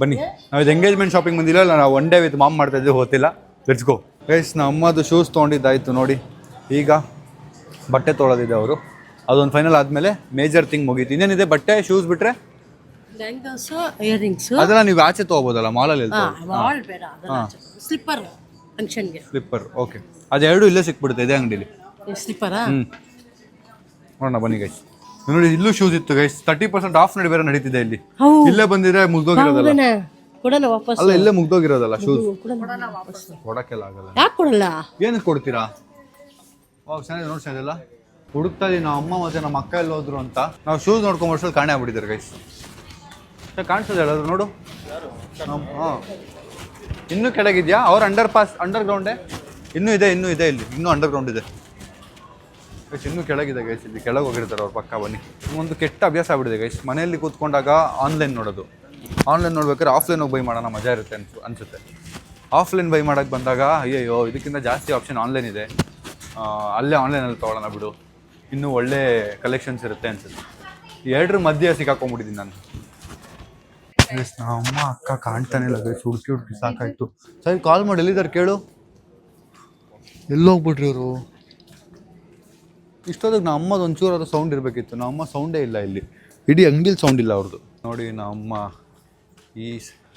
ಬನ್ನಿ, ನಾವು ಇದು ಎಂಗೇಜ್ಮೆಂಟ್ ಶಾಪಿಂಗ್ ಬಂದಿಲ್ಲ, ನಾವು ಒನ್ ಡೇ ವಿತ್ ಮಾಮ್ ಮಾಡ್ತಾ ಇದ್ದೀವಿ, ಗೊತ್ತಿಲ್ಲ. Let's go guys. ನಮ್ಮ ಅಮ್ಮದು ಶೂಸ್ ತೊಗೊಂಡಿದ್ದಾಯಿತು ನೋಡಿ. ಈಗ ಬಟ್ಟೆ ತೊಗೊಳೋದಿದೆ ಅವರು. ಅದೊಂದು ಫೈನಲ್ ಆದಮೇಲೆ ಮೇಜರ್ ಥಿಂಗ್ ಮುಗೀತು. ಇನ್ನೇನಿದೆ ಬಟ್ಟೆ, ಶೂಸ್ ಬಿಟ್ಟರೆ ಬ್ಯಾಂಗಲ್ಸು, ಇಯರಿಂಗ್ಸು ಅದೆಲ್ಲ ನೀವು ಆಚೆ ತೊಗೋಬೋದಲ್ಲ ಮಾಲಲ್ಲಿ. ಮಾಲ್ ಬೇಡ, ಸ್ಲಿಪ್ಪರ್ ಫಂಕ್ಷನ್ಗೆ. ಸ್ಲಿಪ್ಪರ್ ಓಕೆ, ಅದೆರಡು ಇಲ್ಲೇ ಸಿಕ್ಬಿಡುತ್ತೆ ಇದೇ ಅಂಗಡಿಲಿ. ಸ್ಲಿಪ್ಪರಾ? ನೋಡೋಣ ಬನ್ನಿ ಗೈಸ್. ನೋಡಿ ಇಲ್ಲೂ ಶೂಸ್ ಇತ್ತು ಗೈಸ್. 30% ಆಫ್ ಬೇರೆ ನಡೀತಿದೆ ಇಲ್ಲಿ. ಇಲ್ಲೇ ಬಂದಿದ್ರೆ ಮುಗ್ದೋಗಿರೋದಲ್ಲ. ಕೊಡೋಣ ವಾಪಸ್. ಅಲ್ಲ, ಇಲ್ಲೇ ಮುಗ್ದೋಗಿರೋದಲ್ಲ ಶೂಸ್. ಕೊಡಕ್ಕೆಲ್ಲ ಆಗಲ್ಲ. ಯಾಕೆ ಕೊಡಲ್ಲ? ಏನಕ್ಕೆ ಕೊಡ್ತೀರಾ? ಚೆನ್ನಾಗಿದೆ ನೋಡಿ, ಚೆನ್ನಾಗಿಲ್ಲ. ಹುಡುಕ್ತಾ ಇದೀವಿ ನಾವು ಅಮ್ಮ ಮತ್ತೆ ನಮ್ಮ ಅಕ್ಕ ಎಲ್ಲ ಹೋದ್ರು ಅಂತ. ನಾವು ಶೂಸ್ ನೋಡ್ಕೊಂಬರ್ಸಲ್ಲಿ ಕಾಣೆ ಆಗ್ಬಿಟ್ಟಿದ್ದಾರೆ ಗೈಸ್. ಕಾಣಿಸ್ತದೆ ಹೇಳೋದು ನೋಡು. ಹಾಂ, ಇನ್ನೂ ಕೆಳಗಿದ್ಯಾ? ಅವ್ರ ಅಂಡರ್ ಗ್ರೌಂಡೇ ಇನ್ನೂ ಇದೆ ಇಲ್ಲಿ. ಇನ್ನೂ ಅಂಡರ್ ಗ್ರೌಂಡ್ ಇದೆ ಗೈಸ್. ಇನ್ನೂ ಕೆಳಗಿದೆ ಗೈಸ್. ಇಲ್ಲಿ ಕೆಳಗೆ ಹೋಗಿರ್ತಾರೆ ಅವ್ರ ಪಕ್ಕ. ಬನ್ನಿ. ಒಂದು ಕೆಟ್ಟ ಅಭ್ಯಾಸ ಆಗ್ಬಿಟ್ಟಿದೆ ಗೈಸ್. ಮನೆಯಲ್ಲಿ ಕೂತ್ಕೊಂಡಾಗ ಆನ್ಲೈನ್ ನೋಡೋದು. ಆನ್ಲೈನ್ ನೋಡ್ಬೇಕಾದ್ರೆ ಆಫ್ಲೈನ್ ಹೋಗಿ ಬೈ ಮಾಡೋಣ ಮಜಾ ಇರುತ್ತೆ ಅನಿಸುತ್ತೆ. ಆಫ್ಲೈನ್ ಬೈ ಮಾಡೋಕ್ಕೆ ಬಂದಾಗ ಅಯ್ಯಯ್ಯೋ ಇದಕ್ಕಿಂತ ಜಾಸ್ತಿ ಆಪ್ಷನ್ ಆನ್ಲೈನ್ ಇದೆ, ಅಲ್ಲೇ ಆನ್ಲೈನಲ್ಲಿ ತೊಗೊಳ್ಳೋಣ ಬಿಡು, ಇನ್ನೂ ಒಳ್ಳೆ ಕಲೆಕ್ಷನ್ಸ್ ಇರುತ್ತೆ ಅನ್ಸುತ್ತೆ. ಎರಡರ ಮಧ್ಯೆ ಸಿಕ್ಕಾಕೊಂಡ್ಬಿಟ್ಟಿದ್ದೀನಿ ನಾನು. ನಮ್ಮ ಅಮ್ಮ ಅಕ್ಕ ಕಾಣ್ತಾನೆ ಇಲ್ಲ ಗೈಸ್. ಹುಡುಕಿ ಸಾಕಾಯ್ತು. ಸರಿ ಕಾಲ್ ಮಾಡಿ ಎಲ್ಲಿದ್ದಾರೆ ಕೇಳು. ಎಲ್ಲೋಗ್ಬಿಟ್ರಿ ಇವರು? ಇಷ್ಟೊತ್ತಿಗೆ ನಮ್ಮ ಅಮ್ಮದು ಒಂಚೂರಾದ ಸೌಂಡ್ ಇರಬೇಕಿತ್ತು. ನಮ್ಮ ಅಮ್ಮ ಸೌಂಡೇ ಇಲ್ಲ ಇಲ್ಲಿ. ಇಡೀ ಅಂಗಡಿಲಿ ಸೌಂಡ್ ಇಲ್ಲ ಅವ್ರದ್ದು. ನೋಡಿ ನಮ್ಮ ಅಮ್ಮ ಈ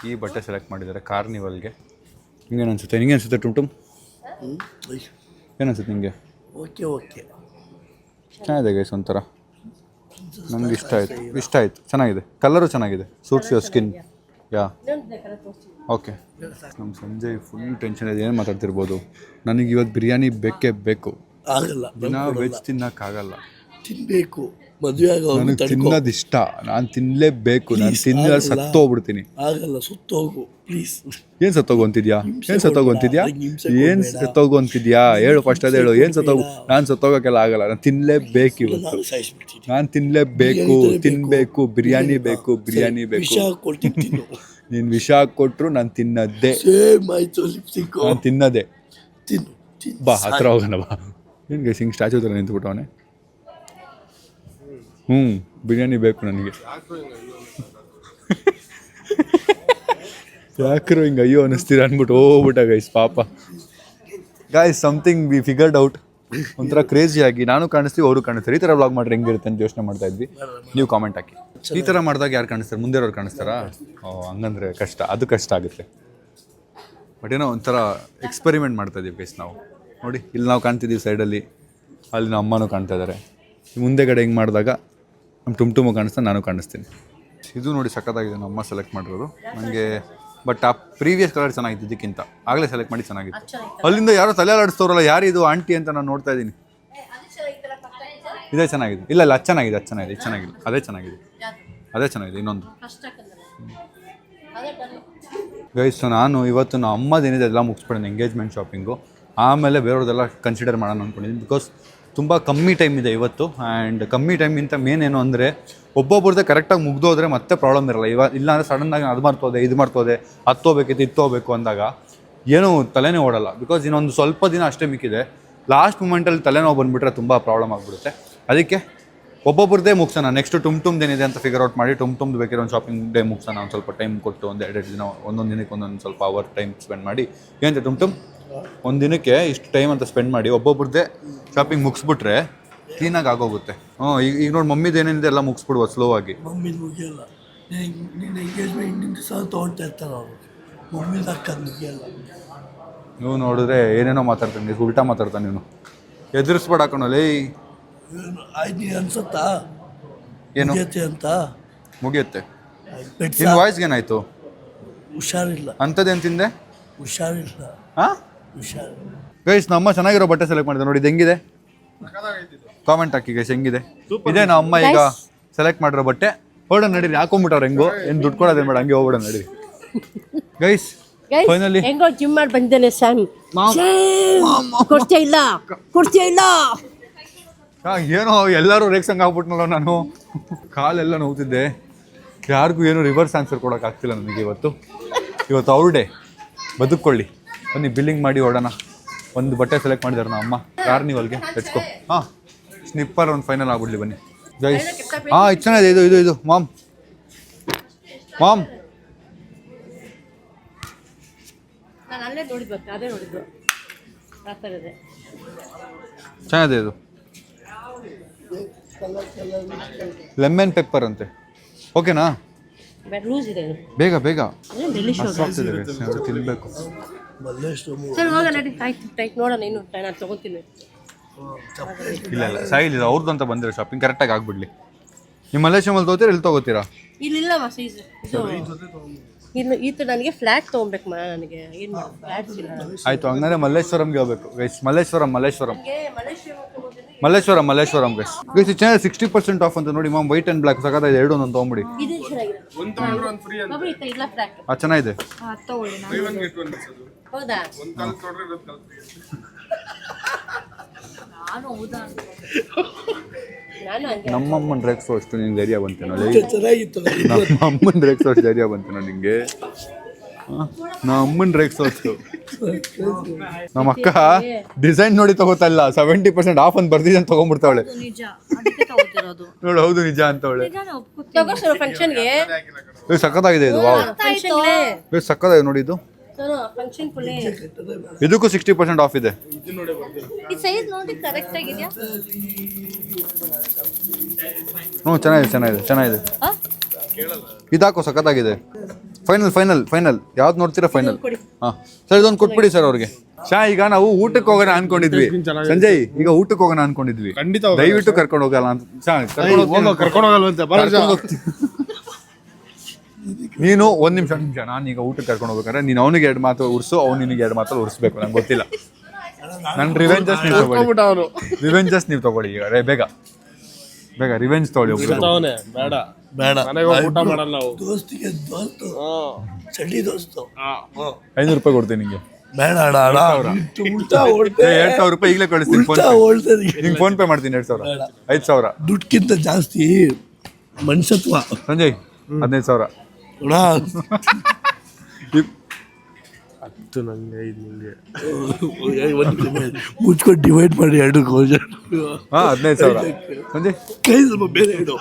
ಈ ಬಟ್ಟೆ ಸೆಲೆಕ್ಟ್ ಮಾಡಿದ್ದಾರೆ ಕಾರ್ನಿವಲ್ಗೆ. ಹಿಂಗೇನು ಅನಿಸುತ್ತೆ? ನಿಂಗೆ ಅನಿಸುತ್ತೆ ಟುಮ್ ಏನು ಅನ್ಸುತ್ತೆ ನಿಮಗೆ? ಓಕೆ ಓಕೆ ಚೆನ್ನಾಗಿದೆ ಗೈಸ್, ಒಂಥರ ನಮ್ಗೆ ಇಷ್ಟ ಆಯಿತು ಚೆನ್ನಾಗಿದೆ, ಕಲರು ಚೆನ್ನಾಗಿದೆ, suits your skin. Yeah okay. ನಮ್ಮ ಸಂಜೆ ಫುಲ್ ಟೆನ್ಷನ್ ಇದೆ, ಏನು ಮಾತಾಡ್ತಿರ್ಬೋದು. ನನಗೆ ಇವತ್ತು ಬಿರಿಯಾನಿ ಬೇಕೇ ಬೇಕು, ಆಗಲ್ಲ, ದಿನ ವೆಜ್ ತಿನ್ನೋಕ್ಕಾಗಲ್ಲ. ತಿನ್ಬೇಕು, ಮದುವೆ ಆಗೋ ನನಗೆ ತಿನ್ನೋದು ಇಷ್ಟ, ನಾನು ತಿನ್ನಲೇಬೇಕು, ನಾನು ತಿನ್ನ ಸತ್ತೋಗ್ಬಿಡ್ತೀನಿ. ಆಗಲ್ಲ, ಸುತ್ತೋಗು ಪ್ಲೀಸ್. ಏನು ಸತ್ತೋಗಂತಿದ್ಯಾ? ಹೇಳು ಫಸ್ಟ್ ಅದು ಹೇಳು. ಏನು ಸತ್ತೋಗು? ನಾನು ಸತ್ತೋಗೋಕ್ಕೆಲ್ಲ ಆಗಲ್ಲ, ನಾನು ತಿನ್ನಲೇಬೇಕು ಇವತ್ತು, ಸಾಯಿಸ್ಬಿಡ್ತೀನಿ. ನಾನು ತಿನ್ನಲೇಬೇಕು, ತಿನ್ನಬೇಕು, ಬಿರಿಯಾನಿ ಬೇಕು. ವಿಷ ಕೊಟ್ಟಿದ್ದೀನಿ. ನೀನು ವಿಷ ಕೊಟ್ಟರು ನಾನು ತಿನ್ನೋದೇ, ಸೇಮ್ ಆಯ್ತು. ಲಿಪ್ಸಿಕ್ ನಾನು ತಿನ್ನೋದೇ. ತಿನ್ನು ಬಾ ಹತ್ರ ಹೋಗೋಣ ಬಾ. ಏನು ಗೈಸ್ ಹಿಂಗೆ ಸ್ಟ್ಯಾಚು ಥರ ನಿಂತ್ಬಿಟ್ಟವನೆ. ಬಿರಿಯಾನಿ ಬೇಕು ನನಗೆ. ಯಾಕ್ರು ಹಿಂಗೆ ಅಯ್ಯೋ ಅನ್ನಿಸ್ತೀರ ಅಂದ್ಬಿಟ್ಟು ಹೋಗ್ಬಿಟ್ಟ ಗೈಸ್ ಪಾಪ. Guys something V figured out. ಒಂಥರ ಕ್ರೇಜಿಯಾಗಿ ನಾನು ಕಾಣಿಸ್ತೀವಿ, ಅವರು ಕಾಣಿಸ್ತಾರೆ. ಈ ಥರ ವ್ಲಾಗ್ ಮಾಡ್ರೆ ಹೆಂಗಿರುತ್ತೆ ಅಂತ ಯೋಚನೆ ಮಾಡ್ತಾ ಇದ್ವಿ. ನೀವು ಕಾಮೆಂಟ್ ಹಾಕಿ. ಈ ಥರ ಮಾಡಿದಾಗ ಯಾರು ಕಾಣಿಸ್ತಾರೆ? ಮುಂದೆ ಇರೋರು ಕಾಣಿಸ್ತಾರಾ? ಹಂಗಂದ್ರೆ ಕಷ್ಟ, ಅದು ಕಷ್ಟ ಆಗುತ್ತೆ. ಬಟ್ ಏನೋ ಒಂಥರ ಎಕ್ಸ್ಪೆರಿಮೆಂಟ್ ಮಾಡ್ತಾ ಇದ್ದೀವಿ ಗೈಸ್ ನಾವು. ನೋಡಿ ಇಲ್ಲಿ ನಾವು ಕಾಣ್ತಿದ್ದೀವಿ ಸೈಡಲ್ಲಿ, ಅಲ್ಲಿ ನಮ್ಮ ಅಮ್ಮನೂ ಕಾಣ್ತಾ ಇದ್ದಾರೆ. ಮುಂದೆಗಡೆ ಹಿಂಗೆ ಮಾಡಿದಾಗ ನಮ್ಮ ಟುಮ್ ಕಾಣಿಸ್ತಾ, ನಾನು ಕಾಣಿಸ್ತೀನಿ. ಇದು ನೋಡಿ ಸಖತ್ತಾಗಿದೆ, ನಮ್ಮ ಅಮ್ಮ ಸೆಲೆಕ್ಟ್ ಮಾಡಿರೋದು ನನಗೆ. ಬಟ್ ಆ ಪ್ರೀವಿಯಸ್ ಕಲರ್ ಚೆನ್ನಾಗಿತ್ತು ಇದಕ್ಕಿಂತ, ಆಗಲೇ ಸೆಲೆಕ್ಟ್ ಮಾಡಿ ಚೆನ್ನಾಗಿತ್ತು. ಅಲ್ಲಿಂದ ಯಾರೋ ತಲೆ ಆಡಿಸ್ತವ್ರಲ್ಲ, ಯಾರು ಇದು ಆಂಟಿ ಅಂತ ನಾನು ನೋಡ್ತಾ ಇದ್ದೀನಿ. ಇದೇ ಚೆನ್ನಾಗಿದೆ. ಇಲ್ಲ ಅದು ಚೆನ್ನಾಗಿದೆ, ಇದು ಚೆನ್ನಾಗಿದೆ. ಅದೇ ಚೆನ್ನಾಗಿದೆ ಇನ್ನೊಂದು. ಗೈಸ್ ನಾನು ಇವತ್ತು ನಮ್ಮ ಅಮ್ಮದೇನಿದೆ ಎಲ್ಲ ಮುಗಿಸ್ಬಿಡೋಣ ಎಂಗೇಜ್ಮೆಂಟ್ ಶಾಪಿಂಗು, ಆಮೇಲೆ ಬೇರೆಯವ್ರದ್ದೆಲ್ಲ ಕನ್ಸಿಡರ್ ಮಾಡೋಣ ಅಂದ್ಕೊಂಡಿದ್ದೀನಿ. ಬಿಕಾಸ್ ತುಂಬ ಕಮ್ಮಿ ಟೈಮ್ ಇದೆ ಇವತ್ತು. ಆ್ಯಂಡ್ ಕಮ್ಮಿ ಟೈಮಿಂತ ಮೇನ್ ಏನು ಅಂದರೆ ಒಬ್ಬೊಬ್ರದ್ದೇ ಕರೆಕ್ಟಾಗಿ ಮುಗ್ದೋದ್ರೆ ಮತ್ತೆ ಪ್ರಾಬ್ಲಮ್ ಇರಲ್ಲ. ಇಲ್ಲಾಂದರೆ ಸಡನ್ನಾಗಿ ಅದು ಮಾಡ್ತೋದೆ, ಇದು ಮಾಡ್ತೋದೆ, ಹತ್ತೋಬೇಕಿತ್ತು ಇತ್ತೋಬೇಕು ಅಂದಾಗ ಏನೂ ತಲೆನೇ ಓಡಲ್ಲ. ಬಿಕಾಸ್ ಇನ್ನೊಂದು ಸ್ವಲ್ಪ ದಿನ ಅಷ್ಟೇ ಮಿಕ್ಕಿದೆ. ಲಾಸ್ಟ್ ಮೂಮೆಂಟಲ್ಲಿ ತಲೆನೋವು ಬಂದುಬಿಟ್ರೆ ತುಂಬ ಪ್ರಾಬ್ಲಮ್ ಆಗಿಬಿಡುತ್ತೆ. ಅದಕ್ಕೆ ಒಬ್ಬೊಬ್ರದ್ದೇ ಮುಗಿಸೋಣ. ನೆಕ್ಸ್ಟ್ ಟುಮ್ದೇನಿದೆ ಅಂತ ಫಿಗರ್ ಔಟ್ ಮಾಡಿ ಟುಮ್ದು ಬೇಕಿರೋ ಒಂದು ಶಾಪಿಂಗ್ ಡೇ ಮುಗಿಸೋಣ. ಒಂದು ಸ್ವಲ್ಪ ಟೈಮ್ ಕೊಟ್ಟು ಒಂದು 2 ದಿನ, ಒಂದೊಂದು ದಿನಕ್ಕೆ ಒಂದೊಂದು ಸ್ವಲ್ಪ ಅವರ್ ಟೈಮ್ ಸ್ಪೆಂಡ್ ಮಾಡಿ. ಏನಂತ ಟುಮ್ ಒಂದು ದಿನಕ್ಕೆ ಇಷ್ಟು ಟೈಮ್ ಅಂತ ಸ್ಪೆಂಡ್ ಮಾಡಿ ಒಬ್ಬೊಬ್ರದ್ದೇ ಶಾಪಿಂಗ್ ಮುಗಿಸ್ಬಿಟ್ರೆ ಕ್ಲೀನಾಗಿ ಆಗೋಗುತ್ತೆ. ಈಗ ನೋಡಿ ಮಮ್ಮಿದು ಏನೇನಿದೆ ಎಲ್ಲ ಮುಗಿಸ್ಬಿಡುವ ಸ್ಲೋ ಆಗಿ. ಮಮ್ಮಿದು ಮುಗಿಯಲ್ಲ. ನೀನು ಎಂಗೇಜ್ಮೆಂಟ್ ಸಹ ತೊಗೊಳ್ತಾ ಇರ್ತಾರೆ ಅವರು. ಮಮ್ಮಿದು ಅಕ್ಕದು ಮುಗಿಯಲ್ಲ. ನೀವು ನೋಡಿದ್ರೆ ಏನೇನೋ ಮಾತಾಡ್ತಾನೆ, ಉಲ್ಟಾ ಮಾತಾಡ್ತಾನೆ ನೀನು. ಎದುರಿಸ್ಬೇಡ ಹಾಕೋಣಲ್ಲೇ. ಆಯ್ತು, ನೀನು ಅನ್ಸುತ್ತಾ ಏನು ಮುಗಿಯತ್ತೆ ಅಂತ? ಮುಗಿಯುತ್ತೆ. ನಿನ್ನ ವಾಯ್ಸ್ಗೆ ಏನಾಯ್ತು? ಹುಷಾರಿಲ್ಲ. ಅಂಥದ್ದೇನು ತಿಂದೆ? ಹುಷಾರಿಲ್ಲ. ಹಾಂ ಹುಷಾರು. ಗೈಸ್ ನಮ್ಮ ಚೆನ್ನಾಗಿರೋ ಬಟ್ಟೆ ಸೆಲೆಕ್ಟ್ ಮಾಡಿದೆ ನೋಡಿ. ಇದು ಹೆಂಗಿದೆ? ಕಾಮೆಂಟ್ ಹಾಕಿ ಗೈಸ್ ಹೆಂಗಿದೆ. ಇದೇ ನಮ್ಮ ಅಮ್ಮ ಈಗ ಸೆಲೆಕ್ಟ್ ಮಾಡಿರೋ ಬಟ್ಟೆ. ಹೊರಡೋಣ ನಡೀರಿ, ಹಾಕೊಂಡ್ಬಿಟ್ಟವ್ರು ಹೆಂಗೋ. ಏನು ದುಡ್ಡು ಕೊಡೋದೇನು ಬೇಡ, ಹಂಗೆ ಹೋಗ್ಬಿಡೋಣ ನಡೀರಿ ಗೈಸ್. ಫೈನಲಿ ಹೆಂಗೋ ಜಿಮ್ ಮಾಡಿ ಬಂದಿದ್ದೇನೆ ಸ್ಯಾಮ್. ಕೊಡ್ತೀಯ ಇಲ್ಲ? ಏನೋ ಎಲ್ಲರೂ ರೇಕ್ಸಂಗೆ ಆಗ್ಬಿಟ್ನಲ್ಲ ನಾನು. ಕಾಲೆಲ್ಲ ನೋವ್ತಿದ್ದೆ. ಯಾರಿಗೂ ಏನು ರಿವರ್ಸ್ ಆನ್ಸರ್ ಕೊಡೋಕ್ಕಾಗ್ತಿಲ್ಲ ನನಗೆ ಇವತ್ತು ಅವ್ರ ಡೇ. ಬದುಕೊಳ್ಳಿ, ಬನ್ನಿ ಬಿಲ್ಲಿಂಗ್ ಮಾಡಿ ಹೊಡೋಣ. ಒಂದು ಬಟ್ಟೆ ಸೆಲೆಕ್ಟ್ ಮಾಡಿದಾರೆ ನಮ್ಮ ಅಮ್ಮ ಕಾರ್ನಿವಲ್ಗೆ. Let's go. ಸ್ನಿಪ್ಪರ್ ಒಂದು ಫೈನಲ್ ಆಗ್ಬಿಡ್ಲಿ ಬನ್ನಿ ಗೈಸ್. ಇದು ಚೆನ್ನಾಗಿದೆ. ಇದು ಮಾಮ್ ನಾನು ಅಲ್ಲೇ ನೋಡಿದ್ದು, ಅದೇ ನೋಡಿದ್ದು. ಆ ಥರ ಇದೆ, ಚೆನ್ನಾಗಿದೆ. ಇದು ಲೆಮನ್ ಪೆಪ್ಪರ್ ಅಂತೆ. ಓಕೆನಾ? ಲೂಸ್ ಇದೆ. ಬೇಗ ಡೆಲಿಷಿಯಸ್. ತಿನ್ಬೇಕು. ಸರಿ ಹೋಗೋಣ ನಡಿ. ಆಯ್ತು ನೋಡೋಣ, ಇನ್ನು ನಾನು ತೊಗೊತೀನಿ. ಇಲ್ಲ ಸಾಯಿಲ್ ಇದು ಅವ್ರದ್ದು ಅಂತ ಬಂದಿರೋ ಶಾಪಿಂಗ್ ಕರೆಕ್ಟಾಗಿ ಆಗ್ಬಿಡ್ಲಿ. ನಿಮ್ಮ ಮಲೇಶ್ವರಮಲ್ಲಿ ತೊಗೋತೀರಾ, ಇಲ್ಲಿ ತೊಗೋತೀರಾ? ಇಲ್ಲಿಲ್ಲಮ್ಮ ಸೈಜ್ ಇದು ಈ ಥರ ನನಗೆ ಫ್ಲ್ಯಾಟ್ ತೊಗೊಬೇಕು ನನಗೆ. ಏನು ಮಾಡೋದು, ಫ್ಲ್ಯಾಟ್ಸ್ ಇಲ್ಲ. ಆಯಿತು, ಹಂಗಂದ್ರೆ ಮಲ್ಲೇಶ್ವರಂಗೆ ಹೋಗ್ಬೇಕು ಗೈಸ್. ಮಲ್ಲೇಶ್ವರಂ ಗೈಸ್. ಗೈಸ್ ಇದು ಚೆನ್ನಾಗಿ 60% ಆಫ್ ಅಂತ ನೋಡಿ ಮಾಮ್. ವೈಟ್ ಆ್ಯಂಡ್ ಬ್ಲ್ಯಾಕ್ ಸಖತ್ತಾಗಿದೆ. ಎರಡು ಒಂದೊಂದು ತೊಗೊಂಬಿಡಿ. ಇದು ಚೆನ್ನಾಗಿದೆ. ಇಲ್ಲ ಫ್ಲ್ಯಾಟ್ ಚೆನ್ನಾಗಿದೆ. ಹೌದಾ? ನಮ್ಮಮ್ಮನ ರೇಕ್ಸೋ ಅಷ್ಟು ನಿಂಗೆ ಧೈರ್ಯ ಬಂತೇನೋ? ಚೆನ್ನಾಗಿತ್ತು. ನಮ್ಮಮ್ಮನ ರೇಕ್ಸೋ ಅಷ್ಟು ಧೈರ್ಯ ಬಂತೇನೋ ನಿಂಗೆ? ನಮ್ಮ ಅಮ್ಮನ ರೇಕ್ಸೋ ಅಷ್ಟು. ನಮ್ಮ ಅಕ್ಕ ಡಿಸೈನ್ ನೋಡಿ ತಗೋತಾ ಇಲ್ಲ, 70% ಆಫ್ ಅಂತ ಬರ್ದಿದೆ ಅಂತ ತಗೊಂಡ್ಬಿಡ್ತಾವಳೆ. ನೋಡು, ಹೌದು ನಿಜ ಅಂತವಳೆ. ಫಂಕ್ಷನ್ಗೆ ಸಖತ್ತಾಗಿದೆ ಇದು. ವಾವ್, ಸಖತ್ತಾಗಿದೆ ನೋಡಿ ಇದು. ಫಂಕ್ಷನ್ ಫುಲ್ ಇದಕ್ಕೂ 60% ಆಫ್ ಇದೆ. ಈ ಸೈಜ್ ನೋಡಿ ಕರೆಕ್ಟ್ ಆಗಿದೆಯಾ? ಚೆನ್ನಾಗಿದೆ. ಇದಾಕೋ ಸಖತ್ತಾಗಿದೆ. ಫೈನಲ್ ಯಾವ್ದು ನೋಡ್ತೀರಾ ಫೈನಲ್ ಕೊಡಿ. ಹಾಂ ಸರ್ ಇದೊಂದು ಕೊಟ್ಬಿಡಿ ಸರ್ ಅವ್ರಿಗೆ. ಈಗ ನಾವು ಊಟಕ್ಕೆ ಹೋಗೋಣ ಅನ್ಕೊಂಡಿದ್ವಿ ಸಂಜಯ್, ಈಗ ಊಟಕ್ಕೆ ಹೋಗೋಣ ಅನ್ಕೊಂಡಿದ್ವಿ. ಖಂಡಿತ ದಯವಿಟ್ಟು ಕರ್ಕೊಂಡು ಹೋಗಲ್ಲ ಅಂತ ಕರ್ಕೊಂಡು ಹೋಗಲ್ವಂತೆ ನೀನು ಒಂದ್ ನಿಮಿಷ ನಾನು ಈಗ ಊಟಕ್ಕೆ ಕರ್ಕೊಂಡು ಹೋಗ್ಬೇಕಾದ್ರೆ ನೀನು ಅವನಿಗೆ 2 ಮಾತು ಉರ್ಸು, ಅವ್ನು ನಿನಗೆ 2 ಮಾತಲ್ಲಿ ಉರ್ಸ್ಬೇಕು. ನಂಗೆ ಗೊತ್ತಿಲ್ಲ. ನನ್ನ ರಿವೆಂಜಸ್ ನೀವು ತಗೊಳ್ಳಿ ಈಗ ಬೇಗ ರಿವೆಂಜ್ ತಗೊಳ್ಳಿ. ಬೇಡ ಬೇಡ ಊಟ ಮಾಡಲ್ಲ ನಾವು. ದೋಸ್ತಿಗೆ ದೋಸ್ತು ಚಳಿ ದೋಸ್ತು 500 ರೂಪಾಯಿ ಕೊಡ್ತೀನಿ ನಿಂಗೆ. ಬೇಡ ಅಣ್ಣ ಉಲ್ಟಾ ಓಡ್ತೆ 2,000 ರೂಪಾಯಿ ಈಗಲೇ ಕಳಿಸ್ತೀನಿ. ನಿಂಗೆ ಫೋನ್ ಪೇ ಮಾಡ್ತೀನಿ 2,000 5,000 ದುಡ್ಡಿಗಿಂತ ಜಾಸ್ತಿ ಮನುಷ್ಯತ್ವ. ಸಂಜಯ್ 15,000 ನಂಗೆ ಇದು ನಿಂಗೆ ಮುಚ್ಕೊಂಡು ಡಿವೈಡ್ ಮಾಡಿ 2 ಕೋಜನ್. 15,000 ಸಂಜಯ್ ಕೈ ಸ್ವಲ್ಪ ಬೇರೆ ಇಡು.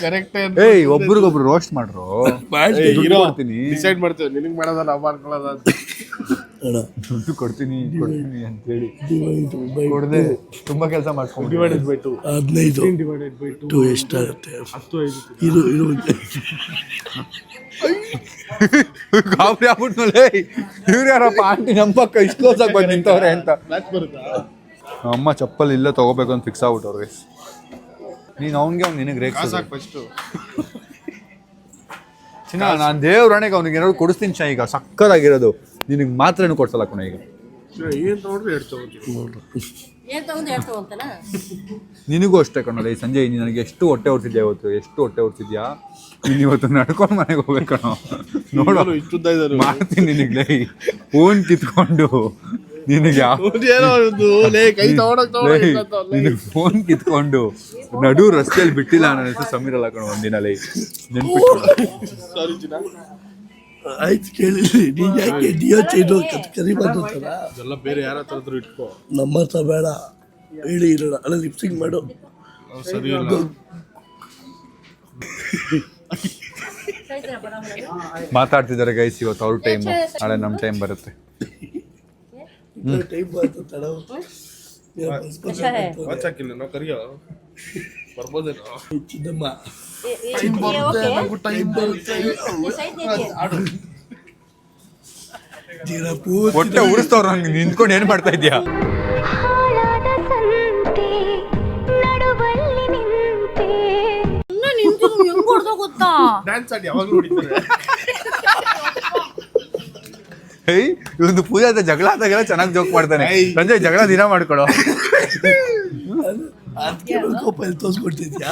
ಕರೆಕ್ಟ್ ಏಯ್ ಒಬ್ರಿಗೊಬ್ರು ರೋಸ್ಟ್ ಮಾಡ್ರು. ದುಡ್ಡು ಕೊಡ್ತೀನಿ ಡಿಸೈಡ್ ಮಾಡ್ತೇವೆ ನಿನಗೆ ಮಾಡೋದ ನಾವು ಮಾಡ್ಕೊಳ್ಳೋದ ಅಂತ. ದುಡ್ಡು ಕೊಡ್ತೀನಿ ಅಂತೇಳಿ ಡಿವೈಡ್ ಕೊಡದೆ ತುಂಬಾ ಕೆಲಸ ಮಾಡ್ಕೊಂಡು ಡಿವೈಡೆಡ್ ಬೈ 2 15 ಡಿವೈಡೆಡ್ ಬೈ 2 2 ಎಷ್ಟಾಗುತ್ತೆ? 10 ಇದು ಗಾಬರಿ ಆಗ್ಬಿಟ್ನಲ್ಲೇ ಇವ್ರು ಯಾರಪ್ಪ ಆಂಟಿ ನಮ್ಮ ಪಕ್ಕ ಇಷ್ಟು ಕ್ಲೋಸ್ ಆಗಿ ಬಂದು ನಿಂತವ್ರೆ ಅಂತ. ಮ್ಯಾಚ್ ಬರುತ್ತಾ? ಅಮ್ಮ ಚಪ್ಪಲ್ ಇಲ್ಲೇ ತಗೋಬೇಕು ಅಂತ ಫಿಕ್ಸ್ ಆಗ್ಬಿಟ್ಟು ಅವ್ರಿಗೆ. ನೀನು ಅವ್ನಿಗೆ ನಿನಗೆ ರೇಕ್ ಫಸ್ಟು ಚಿನ್ನ ನಾನು ದೇವ್ರಾಣೆಗೆ ಅವ್ನಿಗೆ ಏನಾದ್ರು ಕೊಡಿಸ್ತೀನಿ ಚಾ. ಈಗ ಸಕ್ಕದಾಗಿರೋದು ನಿನಗೆ ಮಾತ್ರ ಏನು ಕೊಡ್ಸಲ್ಲ ಕಣ. ಈಗ ಏನು ನೋಡ್ರಿ 2 ತಗೋತೀವಿ. ಏನು ತಗೊಂಡು 2 ತಗೊಂತಾನ? ನಿನಗೂ ಅಷ್ಟೇ ಕಣಲ್ಲ. ಈ ಸಂಜೆ ನೀನು ನನಗೆ ಎಷ್ಟು ಹೊಟ್ಟೆ ಹೊಡ್ತಿದ್ಯಾ ಇವತ್ತು, ಎಷ್ಟು ಹೊಟ್ಟೆ ಹೊಡ್ತಿದ್ಯಾ ನೀನು ಇವತ್ತು ನಡ್ಕೊಂಡು ಮನೆಗೆ ಹೋಗ್ಬೇಕು ಕಣೋ. ನೋಡು ಇಷ್ಟುದ್ದ ಇದ್ದಾರೆ ಮಾಡ್ತೀನಿ ನಿನಗೆ ಫೋನ್ ಕಿತ್ಕೊಂಡು ನಿನಗೆ ಕೈ ನಿನಗೆ ಫೋನ್ ಕಿತ್ಕೊಂಡು ನಡು ರಸ್ತೆಯಲ್ಲಿ ಬಿಟ್ಟಿಲ್ಲ ನನ್ನ ಹೆಸರು ಸಮೀರ್ ಅಲ್ಲ ಕಣ. ಒಂದಿನ ಲೈ ಸಾರಿ ಚಿನ್ನ. ಆಯ್ತು ಕೇಳಿದ್ರಿ. ನೀನು ಯಾಕೆ ಡಿಯೋ ಚೈನು ಕರಿಬಾರ್ದು ಅಂತಾರ? ಎಲ್ಲ ಬೇರೆ ಯಾರ ಹತ್ರ ಇಟ್ಕೋ. ನಮ್ಮ ಹತ್ರ ಬೇಡ ಹೇಳಿ ಇರೋಣ. ಅಲ್ಲ ಲಿಪ್ಸಿಂಗ್ ಮಾಡು. ಸರಿ ಇಲ್ಲ ಮಾತಾಡ್ತಿದ್ದಾರೆ ಗೈಸ್. ಇವತ್ತು ಅವ್ರ ಟೈಮ್, ನಾಳೆ ನಮ್ಮ ಟೈಮ್ ಬರುತ್ತೆ. ಟೈಮ್ ಬಂತು ತಡ. ವಾಚ್ ಹಾಕಿಲ್ಲ ನಾವು ಕರಿಯೋ ಬರ್ಬೋದೇನೋ. ಚಿನ್ನಮ್ಮ ಹೊಟ್ಟೆ ಉರಿಸ್ತವ್ರು ಹಂಗೆ ನಿಂತ್ಕೊಂಡು ಏನ್ ಮಾಡ್ತಾ ಇದ್ಯಾ? ಗೊತ್ತಾ ಡ್ಯಾನ್ಸ್ ಆಡಿ ಯಾವಾಗಲೂ ಹೊಡಿತಾರೆ. ಹೇಯ್ ಇವೊಂದು ಪೂಜೆ ಅಂತ ಜಗಳ ಆದಾಗೆಲ್ಲ ಚೆನ್ನಾಗಿ ಜೋಕ್ ಮಾಡ್ತಾನೆ. ಸಂಜೆ ಜಗಳ ದಿನ ಮಾಡ್ಕೊಳೋ. ಅದಕ್ಕೆ ಕೋಪ ಎಲ್ಲಿ ತೋರಿಸ್ಕೊಡ್ತಿದ್ಯಾ?